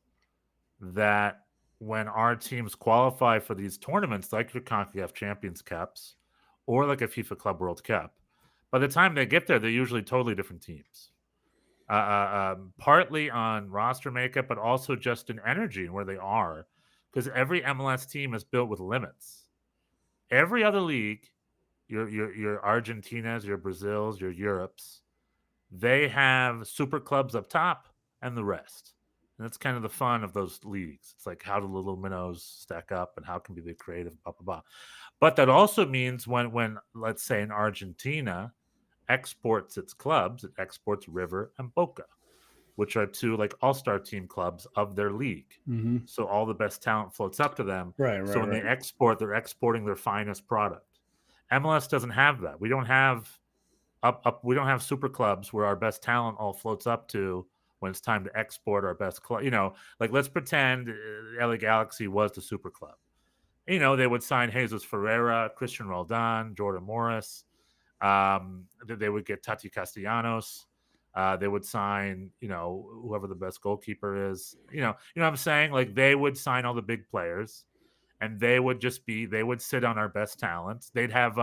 [SPEAKER 3] that when our teams qualify for these tournaments, like your CONCACAF Champions Cups or like a FIFA Club World Cup, by the time they get there, they're usually totally different teams. Partly on roster makeup, but also just in energy and where they are, because every MLS team is built with limits. Every other league, your Argentinas, your Brazils, your Europes, they have super clubs up top and the rest. And that's kind of the fun of those leagues. It's like, how do the little minnows stack up and how can be the creative, blah, blah, blah. But that also means when let's say in Argentina exports its clubs, it exports River and Boca, which are 2 like all-star team clubs of their league.
[SPEAKER 4] Mm-hmm.
[SPEAKER 3] So all the best talent floats up to them.
[SPEAKER 4] Right.
[SPEAKER 3] So when they export, they're exporting their finest product. MLS doesn't have that. We don't have we don't have super clubs where our best talent all floats up to when it's time to export our best club. Like, let's pretend LA Galaxy was the super club. They would sign Jesus Ferreira, Christian Roldan, Jordan Morris. They would get Tati Castellanos. They would sign, whoever the best goalkeeper is. You know what I'm saying? Like, they would sign all the big players, and they would sit on our best talents. They'd have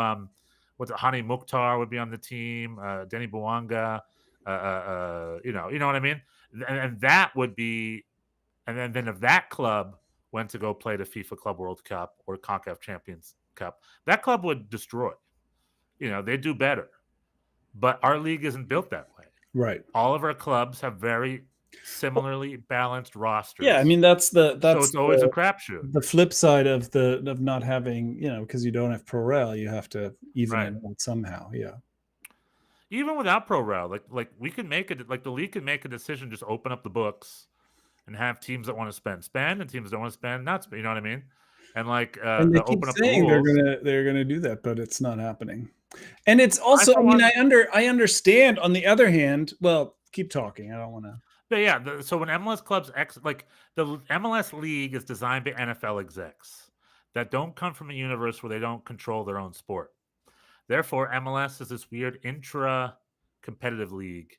[SPEAKER 3] Hani Mukhtar would be on the team, Denny Bouanga. You know what I mean? And that would be, and then if that club went to go play the FIFA Club World Cup or CONCACAF Champions Cup, that club would destroy. They do better. But our league isn't built that way.
[SPEAKER 4] Right.
[SPEAKER 3] All of our clubs have very similarly balanced rosters.
[SPEAKER 4] Yeah, I mean that's
[SPEAKER 3] so it's always a crapshoot.
[SPEAKER 4] The flip side of not having, because you don't have pro rel, you have to even it out somehow. Yeah.
[SPEAKER 3] Even without pro rel, like we can make it, like the league can make a decision, just open up the books and have teams that want to spend and teams that want to spend not spend. You know what I mean? And like
[SPEAKER 4] and they keep
[SPEAKER 3] open up
[SPEAKER 4] saying
[SPEAKER 3] the rules.
[SPEAKER 4] they're gonna do that, but it's not happening. And it's also, I understand. On the other hand, well, keep talking. I don't want to.
[SPEAKER 3] But yeah, so when MLS clubs like the MLS league is designed by NFL execs that don't come from a universe where they don't control their own sport. Therefore, MLS is this weird intra-competitive league.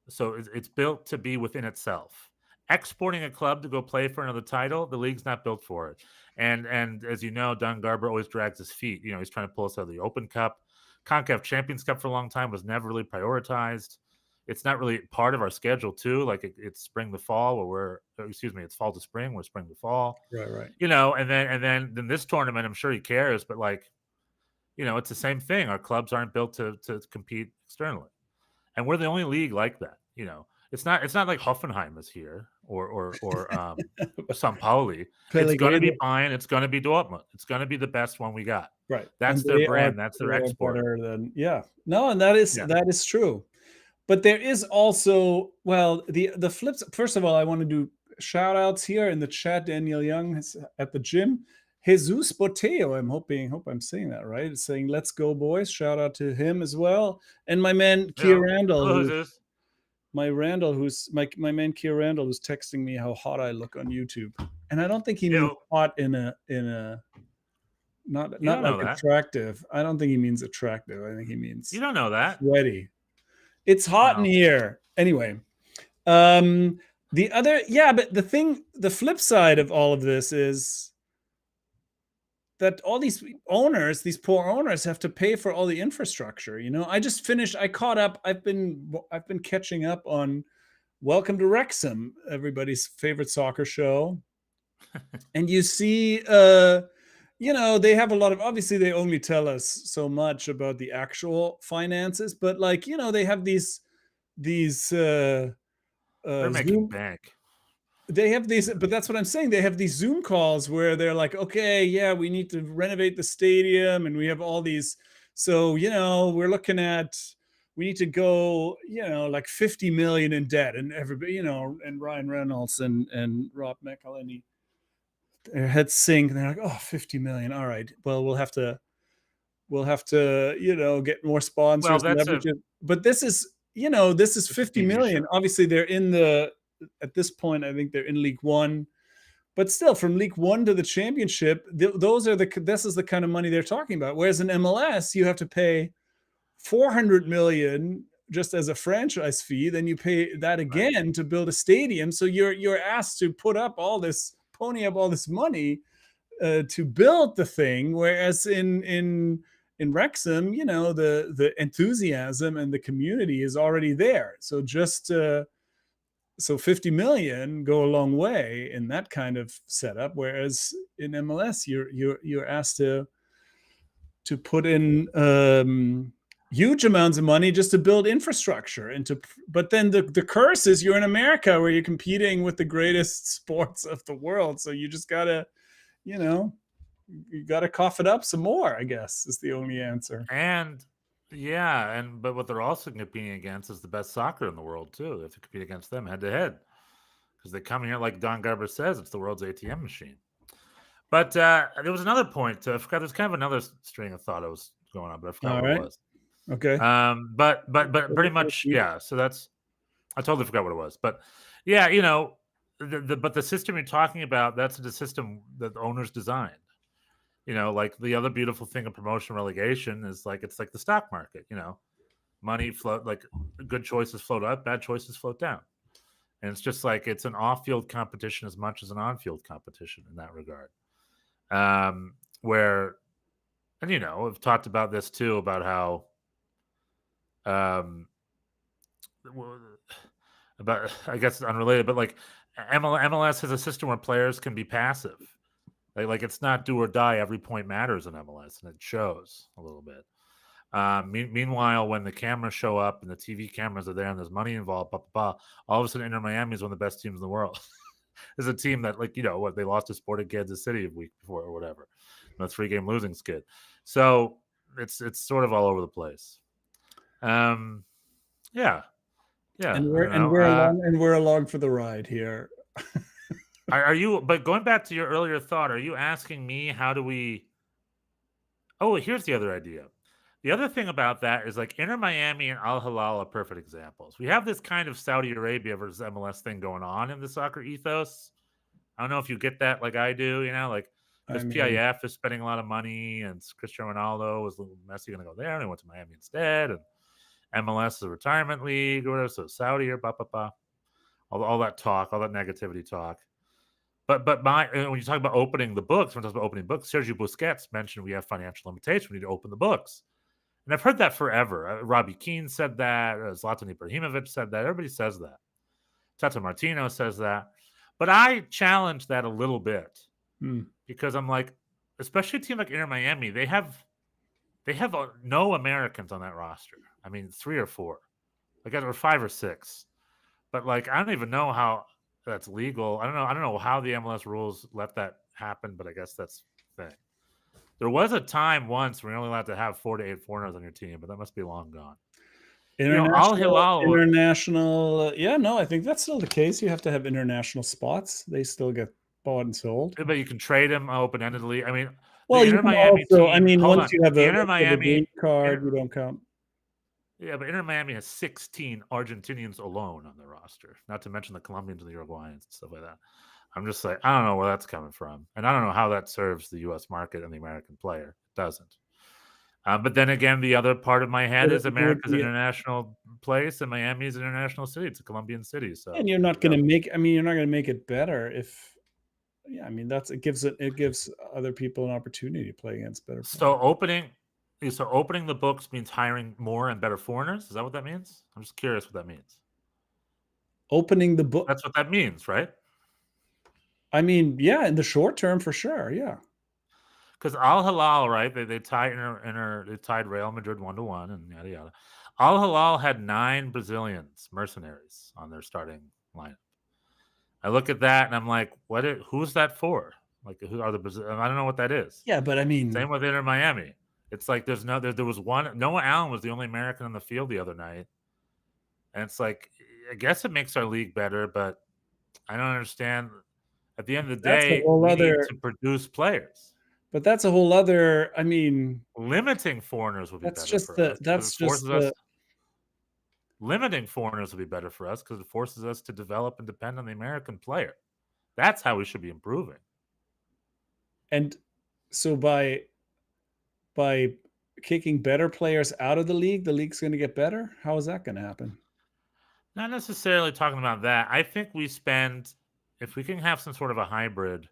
[SPEAKER 3] So it's built to be within itself. Exporting a club to go play for another title, the league's not built for it. And as you know, Don Garber always drags his feet. He's trying to pull us out of the Open Cup. CONCACAF Champions Cup for a long time was never really prioritized. It's not really part of our schedule too. Like it's spring to fall, it's fall to spring, we're spring to fall.
[SPEAKER 4] Right.
[SPEAKER 3] And then this tournament, I'm sure he cares, but like, it's the same thing. Our clubs aren't built to compete externally. and we're the only league like that. It's not like Hoffenheim is here or St. Pauli. It's going to be
[SPEAKER 4] Pellegrino.
[SPEAKER 3] Bayern. It's going to be Dortmund. It's going to be the best one we got.
[SPEAKER 4] Right.
[SPEAKER 3] That's
[SPEAKER 4] And
[SPEAKER 3] their
[SPEAKER 4] they
[SPEAKER 3] brand. That's their
[SPEAKER 4] they are
[SPEAKER 3] export.
[SPEAKER 4] better than, yeah. No, and that
[SPEAKER 3] Yeah.
[SPEAKER 4] is true. But there is also, well, the flips. First of all, I want to do shout outs here in the chat. Daniel Young is at the gym. Jesus Boteo, hope I'm saying that right. Is saying, "Let's go, boys." Shout out to him as well. And my man Keir Randall,
[SPEAKER 3] Hello, Jesus.
[SPEAKER 4] my man Keir Randall, who's texting me how hot I look on YouTube. And I don't think he means hot in a not like attractive. I don't think he means attractive. I think he means
[SPEAKER 3] you don't know that.
[SPEAKER 4] Sweaty. It's hot in here. Anyway, the other, but the flip side of all of this is that all these owners, these poor owners, have to pay for all the infrastructure. I caught up. I've been catching up on Welcome to Wrexham, everybody's favorite soccer show. And you see, they have a lot of, obviously they only tell us so much about the actual finances, but they have these
[SPEAKER 3] they're making bank.
[SPEAKER 4] They have these, but that's what I'm saying. They have these Zoom calls where they're like, okay, yeah, we need to renovate the stadium and we have all these. So, we're looking at, we need to go, like 50 million in debt, and everybody, and Ryan Reynolds and Rob McElhenney, their heads sink and they're like, oh, 50 million. All right. Well, we'll have to, get more sponsors. But this is, this is 50 million. Show. Obviously they're at this point, I think they're in League One, but still from League One to the Championship, this is the kind of money they're talking about. Whereas in MLS, you have to pay 400 million just as a franchise fee. Then you pay that again to build a stadium. So you're asked to pony up all this money to build the thing. Whereas in Wrexham, the enthusiasm and the community is already there. So just so 50 million go a long way in that kind of setup. Whereas in MLS, you're asked to put in huge amounts of money just to build infrastructure but then the curse is you're in America where you're competing with the greatest sports of the world. So you just gotta, you gotta cough it up some more, I guess, is the only answer.
[SPEAKER 3] But what they're also competing against is the best soccer in the world too. They have to compete against them head to head because they come here, like Don Garber says, it's the world's ATM machine. But there was another point. I forgot. There's kind of another string of thought I was going on, but I forgot what it was.
[SPEAKER 4] Okay.
[SPEAKER 3] But pretty much, yeah. So I totally forgot what it was. But yeah, but the system you're talking about, that's the system that the owners designed. Like the other beautiful thing of promotion relegation is it's like the stock market. Money float, like good choices float up, bad choices float down, and it's just like it's an off-field competition as much as an on-field competition in that regard. Where, and we've talked about this too, about how about, I guess it's unrelated, but like MLS has a system where players can be passive. Like it's not do or die. Every point matters in MLS, and it shows a little bit. Meanwhile, when the cameras show up and the TV cameras are there and there's money involved, all of a sudden Inter Miami is one of the best teams in the world. There's a team that, they lost to Sporting Kansas City a week before or whatever, a 3-game losing skid. So it's sort of all over the place. Yeah.
[SPEAKER 4] And we're along for the ride here.
[SPEAKER 3] Are you? But going back to your earlier thought, are you asking me how do we? Oh, here's the other idea. The other thing about that is like Inter Miami and Al Hilal are perfect examples. We have this kind of Saudi Arabia versus MLS thing going on in the soccer ethos. I don't know if you get that like I do. Because PIF is spending a lot of money, and Cristiano Ronaldo was Messi going to go there, and he went to Miami instead, and MLS is a retirement league or whatever, so Saudi or all that talk, all that negativity talk. But when you talk about opening the books, Sergio Busquets mentioned we have financial limitations. We need to open the books. And I've heard that forever. Robbie Keane said that. Zlatan Ibrahimovic said that. Everybody says that. Tata Martino says that. But I challenge that a little bit because I'm like, especially a team like Inter Miami, they have no Americans on that roster. I mean, 3 or 4. like or 5 or 6. But like I don't even know how that's legal. I don't know how the MLS rules let that happen, but I guess that's the thing. There was a time once where you're only allowed to have 4 to 8 foreigners on your team, but that must be long gone. Al Hilal.
[SPEAKER 4] International. Yeah, no, I think that's still the case. You have to have international spots. They still get bought and sold.
[SPEAKER 3] But you can trade them open-endedly. I mean,
[SPEAKER 4] well, you can Miami also. Team, once you have a green card, you don't count.
[SPEAKER 3] Yeah, but Inter Miami has 16 Argentinians alone on their roster, not to mention the Colombians and the Uruguayans and stuff like that. I'm just like, I don't know where that's coming from. And I don't know how that serves the U.S. market and the American player. It doesn't. But then again, the other part of my head is America's an international place and Miami is an international city. It's a Colombian city. So,
[SPEAKER 4] and you're not going to make, you're not going to make it better if, it gives other people an opportunity to play against better players.
[SPEAKER 3] So opening the books means hiring more and better foreigners. Is that what that means? I'm just curious what that means.
[SPEAKER 4] Opening the book.
[SPEAKER 3] That's what that means, right?
[SPEAKER 4] I mean, yeah, in the short term for sure, yeah.
[SPEAKER 3] Because Al Hilal, right? They tied they tied Real Madrid 1-1 and yada yada. Al Hilal had 9 Brazilians, mercenaries, on their starting lineup. I look at that and I'm like, who's that for? Like, who are the Brazilians? I don't know what that is.
[SPEAKER 4] Yeah, but I mean,
[SPEAKER 3] same with Inter Miami. It's like there was one. Noah Allen was the only American on the field the other night, and it's like, I guess it makes our league better, but I don't understand. At the end of the day, we need to produce players.
[SPEAKER 4] But that's a whole other. I mean,
[SPEAKER 3] limiting foreigners would be limiting foreigners would be better for us because it forces us to develop and depend on the American player. That's how we should be improving.
[SPEAKER 4] And so by kicking better players out of the league's going to get better. How is that going to happen?
[SPEAKER 3] Not necessarily talking about that. I think if we can have some sort of a hybrid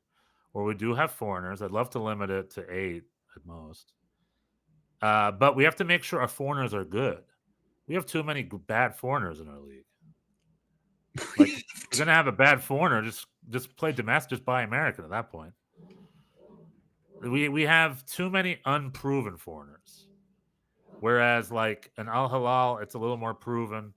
[SPEAKER 3] where we do have foreigners, I'd love to limit it to 8 at most. But we have to make sure our foreigners are good. We have too many bad foreigners in our league. Like, if you're going to have a bad foreigner, just play domestic, just buy American at that point. We have too many unproven foreigners. Whereas like an Al Hilal, it's a little more proven.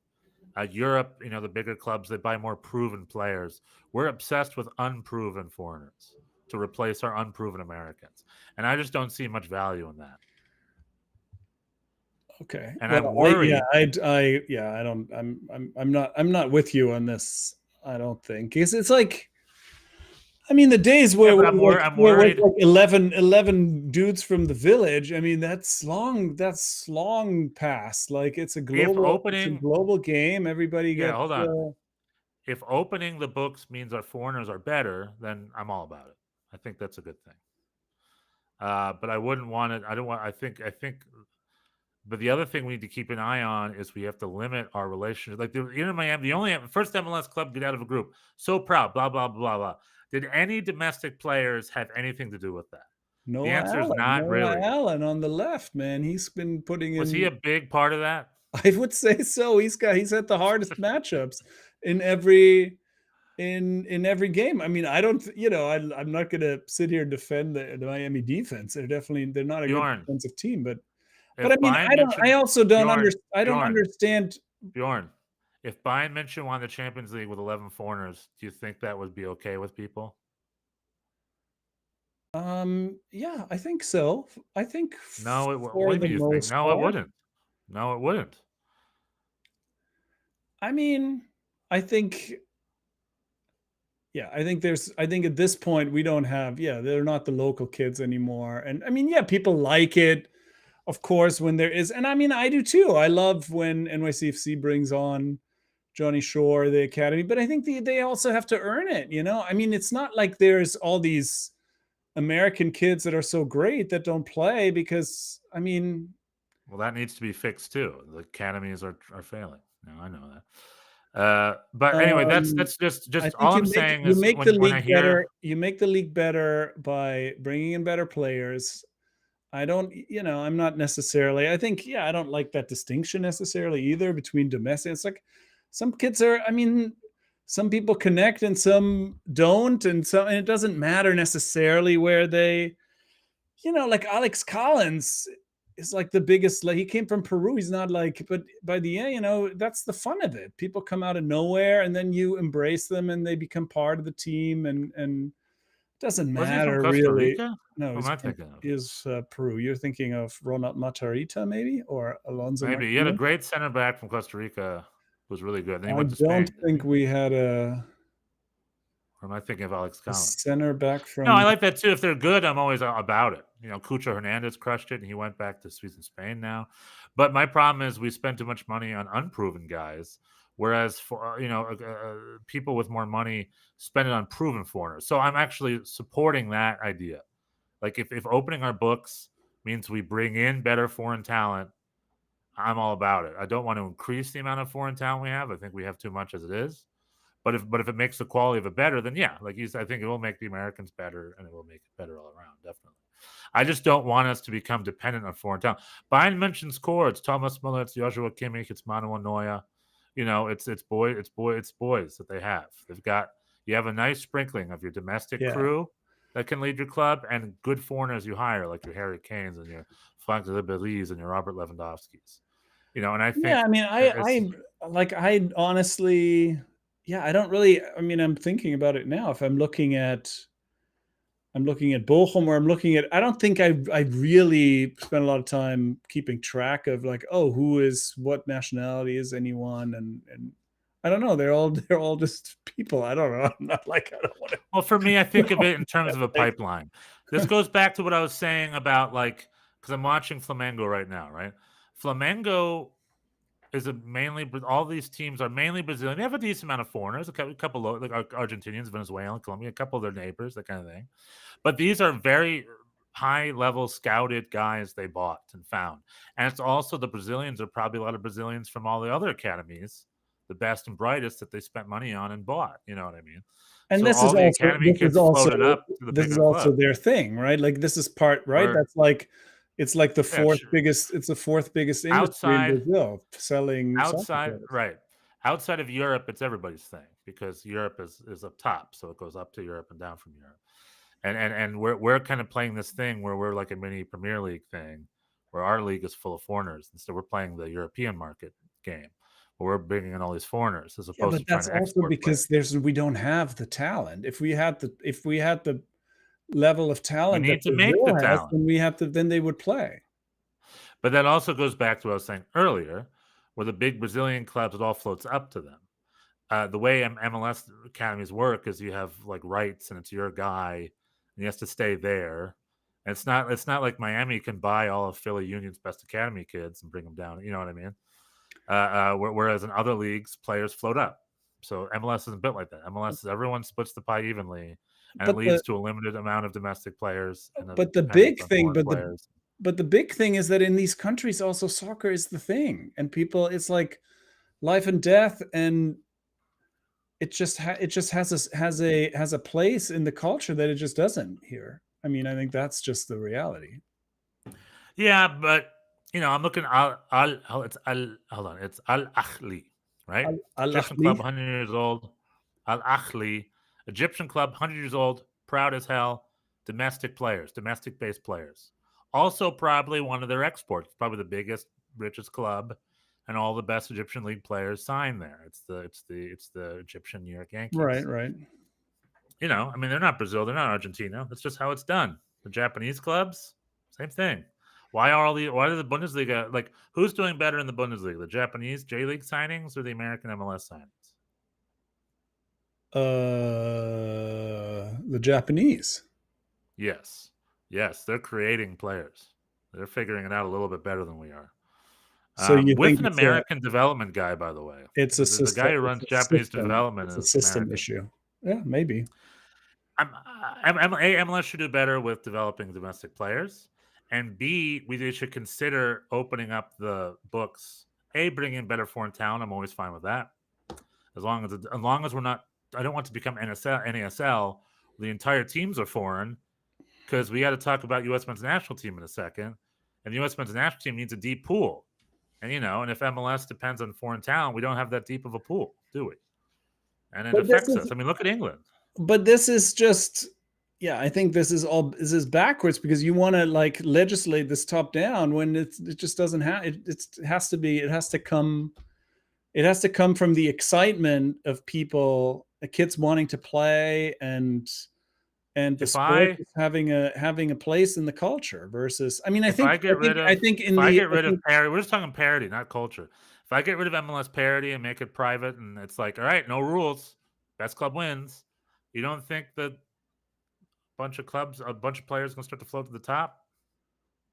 [SPEAKER 3] Europe, the bigger clubs, they buy more proven players. We're obsessed with unproven foreigners to replace our unproven Americans. And I just don't see much value in that.
[SPEAKER 4] Okay.
[SPEAKER 3] And I'm worried.
[SPEAKER 4] I'm not with you on this. I don't think. Because it's like, the days where
[SPEAKER 3] I'm worried.
[SPEAKER 4] Like 11 dudes from the village. That's long past. Like, it's a global game. Everybody gets.
[SPEAKER 3] Hold on. If opening the books means our foreigners are better, then I'm all about it. I think that's a good thing. But I wouldn't want it. I don't want. I think. But the other thing we need to keep an eye on is we have to limit our relationship. Like Inter Miami, the only first MLS club to get out of a group. So proud. Blah blah blah blah. Did any domestic players have anything to do with that?
[SPEAKER 4] No,
[SPEAKER 3] the answer is not really.
[SPEAKER 4] Allen on the left, man. He's been putting in.
[SPEAKER 3] Was he a big part of that?
[SPEAKER 4] I would say so. He's had the hardest matchups in every game. I don't. I'm not going to sit here and defend the Miami defense. They're not a good defensive team, but I also don't understand. I don't understand.
[SPEAKER 3] Bjorn, if Bayern München won the Champions League with 11 foreigners, do you think that would be okay with people?
[SPEAKER 4] Yeah, I think so. I think
[SPEAKER 3] no, it wouldn't. It wouldn't. No, it wouldn't.
[SPEAKER 4] I think. Yeah, I think at this point we don't have. Yeah, they're not the local kids anymore, and people like it. Of course, when there is, and I do too. I love when NYCFC brings on Johnny Shore, the academy, but I think they also have to earn it. It's not like there's all these American kids that are so great that don't play because,
[SPEAKER 3] well, that needs to be fixed too. The academies are failing. No, I know that. But anyway, that's just all I'm saying is
[SPEAKER 4] you make the league better by bringing in better players. I don't, I'm not necessarily, I think, I don't like that distinction necessarily either between domestic. It's like some kids are, some people connect and some don't. And it doesn't matter necessarily where they, like Alex Collins, is like the biggest. Like he came from Peru. He's not like, but by the end, that's the fun of it. People come out of nowhere, and then you embrace them, and they become part of the team, and it doesn't
[SPEAKER 3] Was he from
[SPEAKER 4] matter
[SPEAKER 3] Costa
[SPEAKER 4] really.
[SPEAKER 3] Rica?
[SPEAKER 4] No,
[SPEAKER 3] Who
[SPEAKER 4] he's
[SPEAKER 3] am I
[SPEAKER 4] from
[SPEAKER 3] thinking of?
[SPEAKER 4] is Peru. You're thinking of Ronald Matarrita, maybe, or Alonso
[SPEAKER 3] Maybe he had a
[SPEAKER 4] Martinez?
[SPEAKER 3] great center back from Costa Rica. Was really good. Then he
[SPEAKER 4] I
[SPEAKER 3] went to
[SPEAKER 4] don't
[SPEAKER 3] Spain.
[SPEAKER 4] think we had a
[SPEAKER 3] Or am I thinking of Alex Collins?
[SPEAKER 4] center back
[SPEAKER 3] No, I
[SPEAKER 4] from.
[SPEAKER 3] like that too. If they're good, I'm always about it. Cucho Hernandez crushed it, and he went back to Swiss and Spain now. But my problem is we spend too much money on unproven guys, whereas for people with more money spend it on proven foreigners. So I'm actually supporting that idea. Like if opening our books means we bring in better foreign talent, I'm all about it. I don't want to increase the amount of foreign talent we have. I think we have too much as it is. But if it makes the quality of it better, then yeah, like you said, I think it will make the Americans better, and it will make it better all around. Definitely. I just don't want us to become dependent on foreign talent. Bayern München's core. It's Thomas Muller. It's Joshua Kimmich. It's Manuel Neuer. It's boys that they have. You have a nice sprinkling of your domestic crew that can lead your club, and good foreigners you hire, like your Harry Kanes and your Frank Ribéry's and your Robert Lewandowski's. And I think
[SPEAKER 4] I mean, I honestly, I don't really. I mean, I'm thinking about it now. If I'm looking at Bochum, or I don't think I really spent a lot of time keeping track of like, oh, who is what nationality is anyone, and I don't know. They're all just people. I don't know. I'm not like, I don't want to.
[SPEAKER 3] Well, for me, I think of it in terms of a pipeline. This goes back to what I was saying about because I'm watching Flamengo right now, right? Flamengo is all these teams are mainly Brazilian. They have a decent amount of foreigners, a couple like Argentinians, Venezuelan, Colombia, a couple of their neighbors, that kind of thing. But these are very high-level scouted guys they bought and found. And it's also the Brazilians are probably a lot of Brazilians from all the other academies, the best and brightest that they spent money on and bought. You know what I mean?
[SPEAKER 4] And
[SPEAKER 3] so
[SPEAKER 4] this
[SPEAKER 3] all
[SPEAKER 4] is
[SPEAKER 3] the
[SPEAKER 4] also
[SPEAKER 3] academy
[SPEAKER 4] this
[SPEAKER 3] kids
[SPEAKER 4] is also
[SPEAKER 3] floated up to the
[SPEAKER 4] this is
[SPEAKER 3] bigger
[SPEAKER 4] also
[SPEAKER 3] club.
[SPEAKER 4] their thing, right? Like this is part, right? That's like it's like the fourth biggest. It's the fourth biggest industry in Brazil, selling
[SPEAKER 3] outside, right? Outside of Europe, it's everybody's thing because Europe is up top, so it goes up to Europe and down from Europe. And we're kind of playing this thing where we're like a mini Premier League thing, where our league is full of foreigners, and so we're playing the European market game, where we're bringing in all these foreigners as opposed to trying to export.
[SPEAKER 4] That's also because we don't have the talent. If we had the level of talent
[SPEAKER 3] we need
[SPEAKER 4] that
[SPEAKER 3] to make the talent,
[SPEAKER 4] then they would play.
[SPEAKER 3] But that also goes back to what I was saying earlier, where the big Brazilian clubs, it all floats up to them. The way MLS academies work is you have like rights, and it's your guy, and he has to stay there. And it's not like Miami can buy all of Philly Union's best academy kids and bring them down. You know what I mean? Whereas in other leagues, players float up. So MLS isn't built like that. MLS is everyone splits the pie evenly, and it leads to a limited amount of domestic players.
[SPEAKER 4] But the big thing, but the big thing is that in these countries also soccer is the thing, and people, it's like life and death, and it just has a place in the culture that it just doesn't here. I mean, I think that's just the reality.
[SPEAKER 3] Yeah, but I'm looking it's Al Ahly, right? Egyptian club, 100 years old. Al Ahly, Egyptian club, 100 years old, proud as hell. Domestic based players. Also, probably one of their exports, probably the biggest, richest club, and all the best Egyptian league players sign there. It's the Egyptian New York Yankees.
[SPEAKER 4] Right.
[SPEAKER 3] I mean, they're not Brazil, they're not Argentina. That's just how it's done. The Japanese clubs, same thing. Why does the Bundesliga, like, who's doing better in the Bundesliga? The Japanese J League signings or the American MLS signings?
[SPEAKER 4] The Japanese.
[SPEAKER 3] Yes, they're creating players. They're figuring it out a little bit better than we are.
[SPEAKER 4] So you
[SPEAKER 3] with
[SPEAKER 4] think
[SPEAKER 3] an American development guy, by the way.
[SPEAKER 4] It's a system.
[SPEAKER 3] The guy who runs Japanese development is
[SPEAKER 4] a system
[SPEAKER 3] American.
[SPEAKER 4] issue. Yeah, maybe.
[SPEAKER 3] MLS should do better with developing domestic players, and B, they should consider opening up the books. A, bringing in better foreign talent. I'm always fine with that, as long as we're not. I don't want to become NASL. The entire teams are foreign, because we got to talk about U.S. men's national team in a second, and the U.S. men's national team needs a deep pool, and if MLS depends on foreign talent, we don't have that deep of a pool, do we? And it affects us. I mean, look at England.
[SPEAKER 4] But this is just Yeah, I think this is backwards because you want to like legislate this top down when it just doesn't have it has to be it has to come from the excitement of people, kids wanting to play and the
[SPEAKER 3] If
[SPEAKER 4] sport
[SPEAKER 3] I
[SPEAKER 4] is having a place in the culture versus I mean
[SPEAKER 3] if I get rid
[SPEAKER 4] I
[SPEAKER 3] of
[SPEAKER 4] think
[SPEAKER 3] if
[SPEAKER 4] in
[SPEAKER 3] I
[SPEAKER 4] the
[SPEAKER 3] get
[SPEAKER 4] I
[SPEAKER 3] rid of
[SPEAKER 4] think
[SPEAKER 3] parity, we're just talking parity, not culture. If I get rid of MLS parity and make it private, and it's like, all right, no rules, best club wins. You don't think that a bunch of players gonna start to float to the top?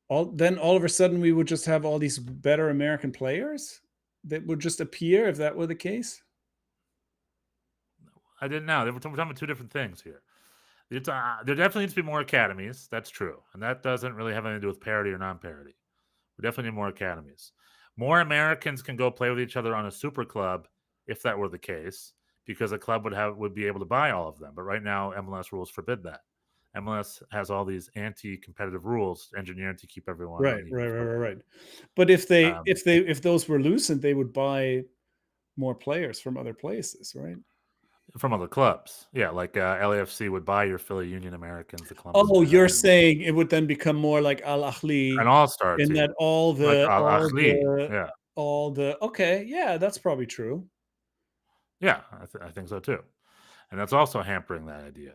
[SPEAKER 4] all of a sudden we would just have all these better American players that would just appear if that were the case.
[SPEAKER 3] I didn't know. We're talking about two different things here. There definitely needs to be more academies. That's true, and that doesn't really have anything to do with parity or non-parity. We definitely need more academies. More Americans can go play with each other on a super club if that were the case, because a club would be able to buy all of them. But right now, MLS rules forbid that. MLS has all these anti-competitive rules engineered to keep everyone
[SPEAKER 4] Right,
[SPEAKER 3] uneven
[SPEAKER 4] right, right,
[SPEAKER 3] footing.
[SPEAKER 4] right, right. But if they
[SPEAKER 3] Um,
[SPEAKER 4] if those were loosened, they would buy more players from other places, right?
[SPEAKER 3] from other clubs, yeah, like LAFC would buy your Philly Union Americans, the Columbus
[SPEAKER 4] Oh, you're
[SPEAKER 3] Americans,
[SPEAKER 4] saying it would then become more like Al
[SPEAKER 3] an
[SPEAKER 4] Ahly
[SPEAKER 3] all-star
[SPEAKER 4] in that
[SPEAKER 3] team like Al Ahly. Yeah,
[SPEAKER 4] okay, yeah, that's probably true.
[SPEAKER 3] yeah, I think so too, and that's also hampering that idea.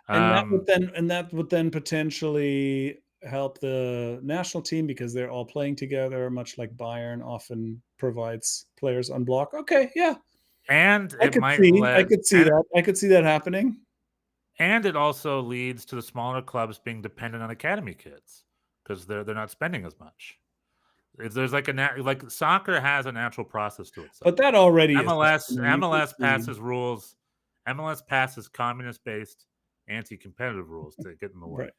[SPEAKER 4] And
[SPEAKER 3] Um,
[SPEAKER 4] that would then potentially help the national team because they're all playing together, much like Bayern often provides players on block. Okay, yeah,
[SPEAKER 3] and it might
[SPEAKER 4] I
[SPEAKER 3] let
[SPEAKER 4] could see that. I could see that happening.
[SPEAKER 3] and it also leads to the smaller clubs being dependent on academy kids because they're not spending as much. There's like like soccer has a natural process to itself.
[SPEAKER 4] But that already is happening. You can
[SPEAKER 3] MLS
[SPEAKER 4] see
[SPEAKER 3] passes rules. MLS passes communist-based anti-competitive rules to get in the way.
[SPEAKER 4] right.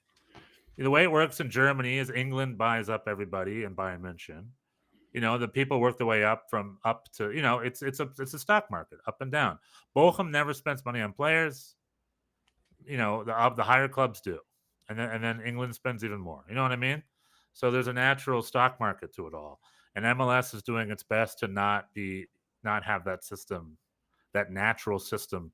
[SPEAKER 3] The way it works in Germany is England buys up everybody in Bayern München. The people work their way up from up to it's a stock market up and down. Bochum never spends money on players. The higher clubs do, and then England spends even more. You know what I mean? So there's a natural stock market to it all, and MLS is doing its best to not have that system, that natural system,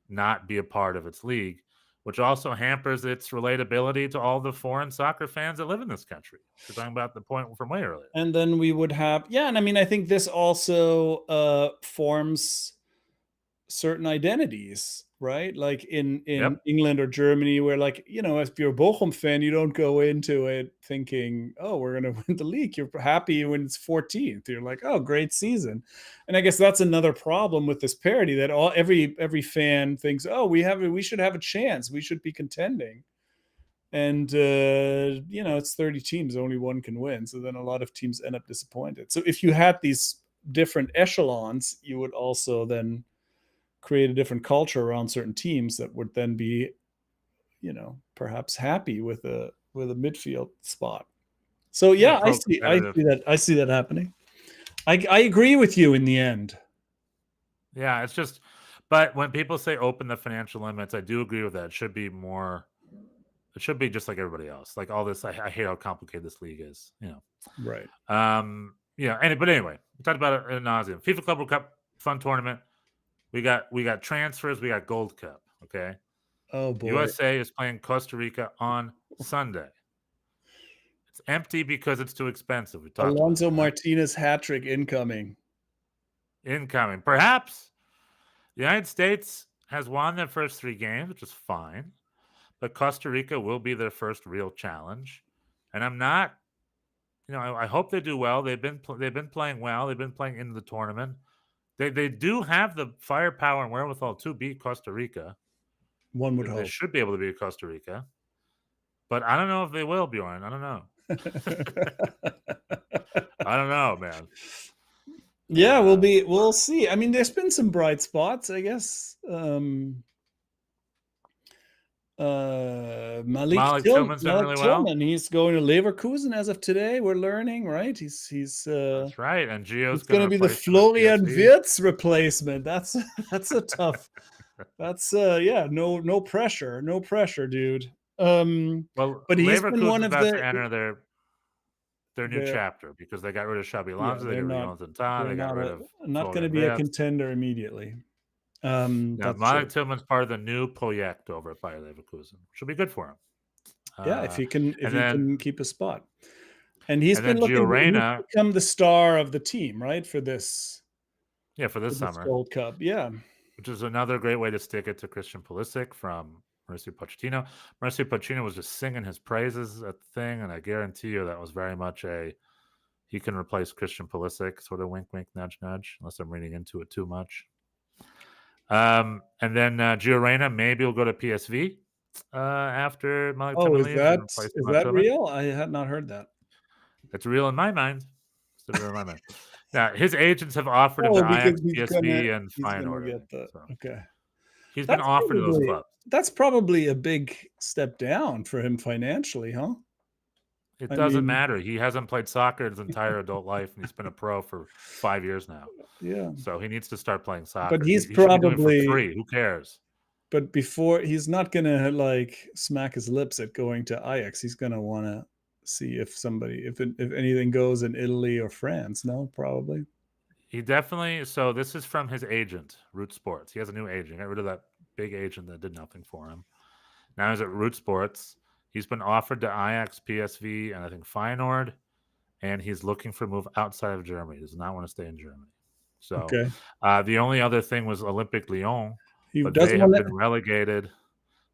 [SPEAKER 3] not be a part of its league, which also hampers its relatability to all the foreign soccer fans that live in this country. We're talking about the point from way earlier.
[SPEAKER 4] And then we would have and I mean I think this also forms certain identities, right? Like in
[SPEAKER 3] Yep.
[SPEAKER 4] England or Germany, where like if you're a Bochum fan, you don't go into it thinking, "Oh, we're gonna win the league." You're happy when it's 14th. You're like, "Oh, great season." And I guess that's another problem with this parity that every fan thinks, "Oh, we should have a chance. We should be contending." And it's 30 teams, only one can win. So then a lot of teams end up disappointed. So if you had these different echelons, you would also then create a different culture around certain teams that would then be, perhaps happy with a midfield spot. So
[SPEAKER 3] Yeah,
[SPEAKER 4] yeah,
[SPEAKER 3] pro-competitive.
[SPEAKER 4] I see that happening. I agree with you in the end.
[SPEAKER 3] Yeah, it's just, but when people say open the financial limits, I do agree with that. It should be more. It should be just like everybody else. Like all this, I hate how complicated this league is.
[SPEAKER 4] Right.
[SPEAKER 3] But anyway, we talked about it ad nauseum. FIFA Club World Cup, fun tournament. We got transfers. We got Gold Cup. Okay,
[SPEAKER 4] Oh boy.
[SPEAKER 3] USA is playing Costa Rica on Sunday. It's empty because it's too expensive. We talked
[SPEAKER 4] Alonso
[SPEAKER 3] about that.
[SPEAKER 4] Martinez hat trick incoming.
[SPEAKER 3] Incoming. Perhaps the United States has won their first 3 games, which is fine. But Costa Rica will be their first real challenge. And I'm not, I hope they do well. They've been playing well. They've been playing into the tournament. They do have the firepower and wherewithal to beat Costa Rica.
[SPEAKER 4] One would
[SPEAKER 3] They
[SPEAKER 4] hope.
[SPEAKER 3] should be able to beat Costa Rica. But I don't know if they will, Bjorn. I don't know. I don't know, man.
[SPEAKER 4] Yeah, we'll see. I mean, there's been some bright spots, I guess. Malik
[SPEAKER 3] Tillman's done really well.
[SPEAKER 4] Tillman, he's going to Leverkusen as of today. We're learning, right? He's
[SPEAKER 3] That's right. And Gio's
[SPEAKER 4] going to be the
[SPEAKER 3] replace him at
[SPEAKER 4] Florian
[SPEAKER 3] PSG.
[SPEAKER 4] Wirtz replacement. That's a tough. That's no pressure, dude.
[SPEAKER 3] Well,
[SPEAKER 4] but he's been
[SPEAKER 3] Leverkusen's
[SPEAKER 4] one of
[SPEAKER 3] about
[SPEAKER 4] the
[SPEAKER 3] to enter their new chapter because they got rid of Xabi Alonso, they got rid of Jonathan Tah, they got rid of
[SPEAKER 4] not going to be a contender immediately.
[SPEAKER 3] Now,
[SPEAKER 4] That's
[SPEAKER 3] Malik
[SPEAKER 4] true.
[SPEAKER 3] Tillman's part of the new project over at Bayer Leverkusen, which will be good for him.
[SPEAKER 4] Yeah, if he can keep a spot. And he's
[SPEAKER 3] and
[SPEAKER 4] been
[SPEAKER 3] then
[SPEAKER 4] looking
[SPEAKER 3] Gio
[SPEAKER 4] he's
[SPEAKER 3] Reyna,
[SPEAKER 4] become the star of the team, right? For this
[SPEAKER 3] for this summer,
[SPEAKER 4] Gold Cup. Yeah.
[SPEAKER 3] which is another great way to stick it to Christian Pulisic from Mauricio Pochettino. Mauricio Pochettino was just singing his praises at the thing, and I guarantee you that was very much he can replace Christian Pulisic, sort of wink, wink, nudge, nudge, unless I'm reading into it too much. And then Gio Reyna maybe will go to PSV after Malik Tillman leaves.
[SPEAKER 4] Is that real? I had not heard that.
[SPEAKER 3] It's real in my mind. It's real in my mind. Now, his agents have offered him to Ajax, PSV, and Feyenoord.
[SPEAKER 4] Okay.
[SPEAKER 3] He's been offered to those clubs.
[SPEAKER 4] That's probably a big step down for him financially, huh?
[SPEAKER 3] It doesn't matter. He hasn't played soccer his entire adult life, and he's been a pro for 5 years now.
[SPEAKER 4] Yeah.
[SPEAKER 3] So he needs to start playing soccer.
[SPEAKER 4] But he's
[SPEAKER 3] he should be doing
[SPEAKER 4] probably
[SPEAKER 3] it for free. Who cares?
[SPEAKER 4] But before, he's not gonna like smack his lips at going to Ajax. He's gonna want to see if anything goes in Italy or France. No, probably.
[SPEAKER 3] He definitely. So this is from his agent, Root Sports. He has a new agent. Got rid of that big agent that did nothing for him. Now he's at Root Sports. He's been offered to Ajax, PSV, and I think Feyenoord, and he's looking for a move outside of Germany. He does not want to stay in Germany. So the only other thing was Olympique Lyon, but they have been relegated.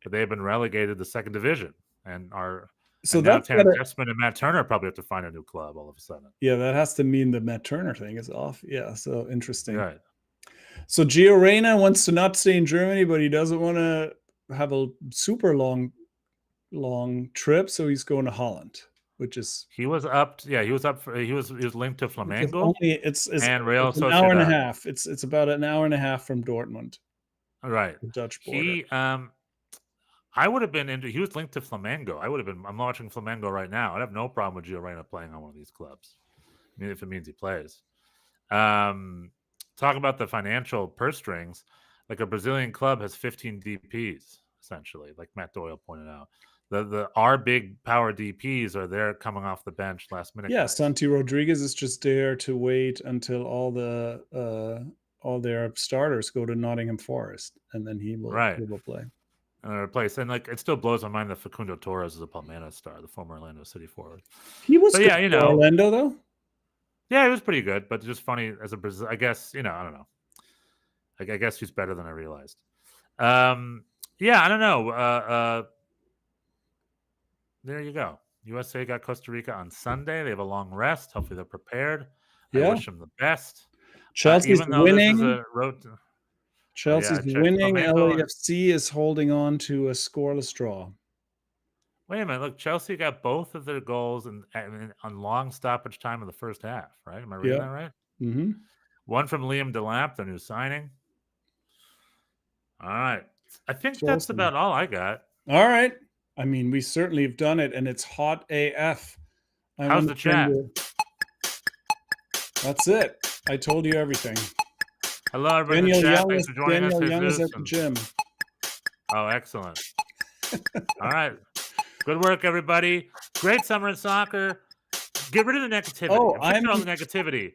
[SPEAKER 3] But they have been relegated to second division, and now Terrence Espen and Matt Turner probably have to find a new club all of a sudden.
[SPEAKER 4] Yeah, that has to mean the Matt Turner thing is off. Yeah, so interesting.
[SPEAKER 3] Right.
[SPEAKER 4] So Gio Reyna wants to not stay in Germany, but he doesn't want to have a super long trip, so he's going to Holland, which is
[SPEAKER 3] he was linked to Flamengo.
[SPEAKER 4] It's
[SPEAKER 3] and Real
[SPEAKER 4] Sociedad. An hour and a half. It's about an hour and a half from Dortmund.
[SPEAKER 3] Right.
[SPEAKER 4] The Dutch border.
[SPEAKER 3] I would have been into. He was linked to Flamengo. I'm watching Flamengo right now. I'd have no problem with Gio Reyna playing on one of these clubs. I mean, if it means he plays. Talk about the financial purse strings. Like a Brazilian club has 15 DPs essentially, like Matt Doyle pointed out. Our big power DPs are there coming off the bench last minute.
[SPEAKER 4] Yeah, Santi Rodriguez is just there to wait until all their starters go to Nottingham Forest, and then he will play.
[SPEAKER 3] Replace, and like it still blows my mind that Facundo Torres is a Palmeiras star, the former Orlando City forward.
[SPEAKER 4] He was good for Orlando though.
[SPEAKER 3] Yeah, he was pretty good, but just funny as a Brazil. I guess I don't know. I guess he's better than I realized. I don't know. There you go. USA got Costa Rica on Sunday. They have a long rest. Hopefully they're prepared. I wish them the best.
[SPEAKER 4] Chelsea's winning. Chelsea's winning.
[SPEAKER 3] Flamengo.
[SPEAKER 4] LAFC is holding on to a scoreless draw.
[SPEAKER 3] Wait a minute. Look, Chelsea got both of their goals on long stoppage time in the first half, right? Am I reading that right?
[SPEAKER 4] Mm-hmm.
[SPEAKER 3] One from Liam Delap, the new signing. All right. I think that's about all I got.
[SPEAKER 4] All right. I mean, we certainly have done it, and it's hot AF.
[SPEAKER 3] How's the chat?
[SPEAKER 4] That's it. I told you everything.
[SPEAKER 3] Hello, everybody. Thanks for joining us.
[SPEAKER 4] Daniel Young is at the gym.
[SPEAKER 3] Oh, excellent. All right. Good work, everybody. Great summer in soccer. Get rid of the negativity.
[SPEAKER 4] Oh,
[SPEAKER 3] I'm all the negativity.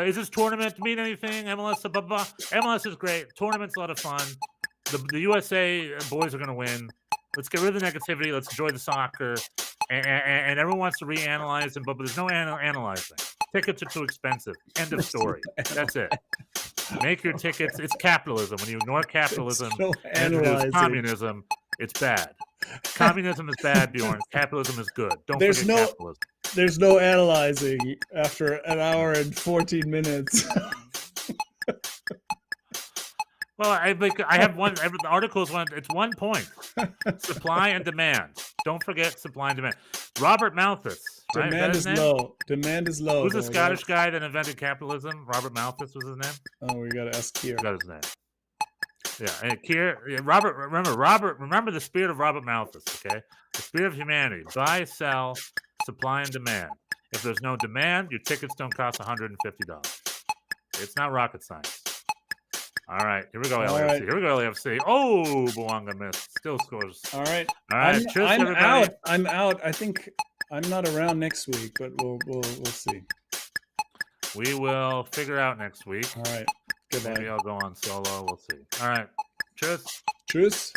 [SPEAKER 3] Is this tournament mean anything? MLS, blah, blah. MLS is great. Tournament's a lot of fun. The USA boys are going to win. Let's get rid of the negativity. Let's enjoy the soccer. And everyone wants to reanalyze them, but there's no analyzing. Tickets are too expensive. End of story. That's it. Make your tickets. It's capitalism. When you ignore capitalism and introduce communism, it's bad. Communism is bad, Bjorn. Capitalism is good. Don't forget capitalism.
[SPEAKER 4] There's no analyzing after an hour and 14 minutes.
[SPEAKER 3] Well, I have one. The article is one. It's 1 point. Supply and demand. Don't forget supply and demand. Robert Malthus. Right?
[SPEAKER 4] Demand is low. Demand is low.
[SPEAKER 3] Who's the Scottish guy that invented capitalism? Robert Malthus was his name.
[SPEAKER 4] Oh, we got to ask Keir.
[SPEAKER 3] Got his name. Yeah, and Keir. Yeah, Robert. Remember the spirit of Robert Malthus. Okay, the spirit of humanity. Buy, sell, supply and demand. If there's no demand, your tickets don't cost $150. It's not rocket science. All right, here we go, LAFC. Right. Here we go, LAFC. Oh, Bouanga missed. Still scores.
[SPEAKER 4] All right.
[SPEAKER 3] All right. Cheers,
[SPEAKER 4] I'm
[SPEAKER 3] everybody.
[SPEAKER 4] out. I'm out. I think I'm not around next week, but we'll see.
[SPEAKER 3] We will figure out next week.
[SPEAKER 4] All right. Good night.
[SPEAKER 3] Maybe I'll go on solo. We'll see. All right. Cheers.
[SPEAKER 4] Tschüss.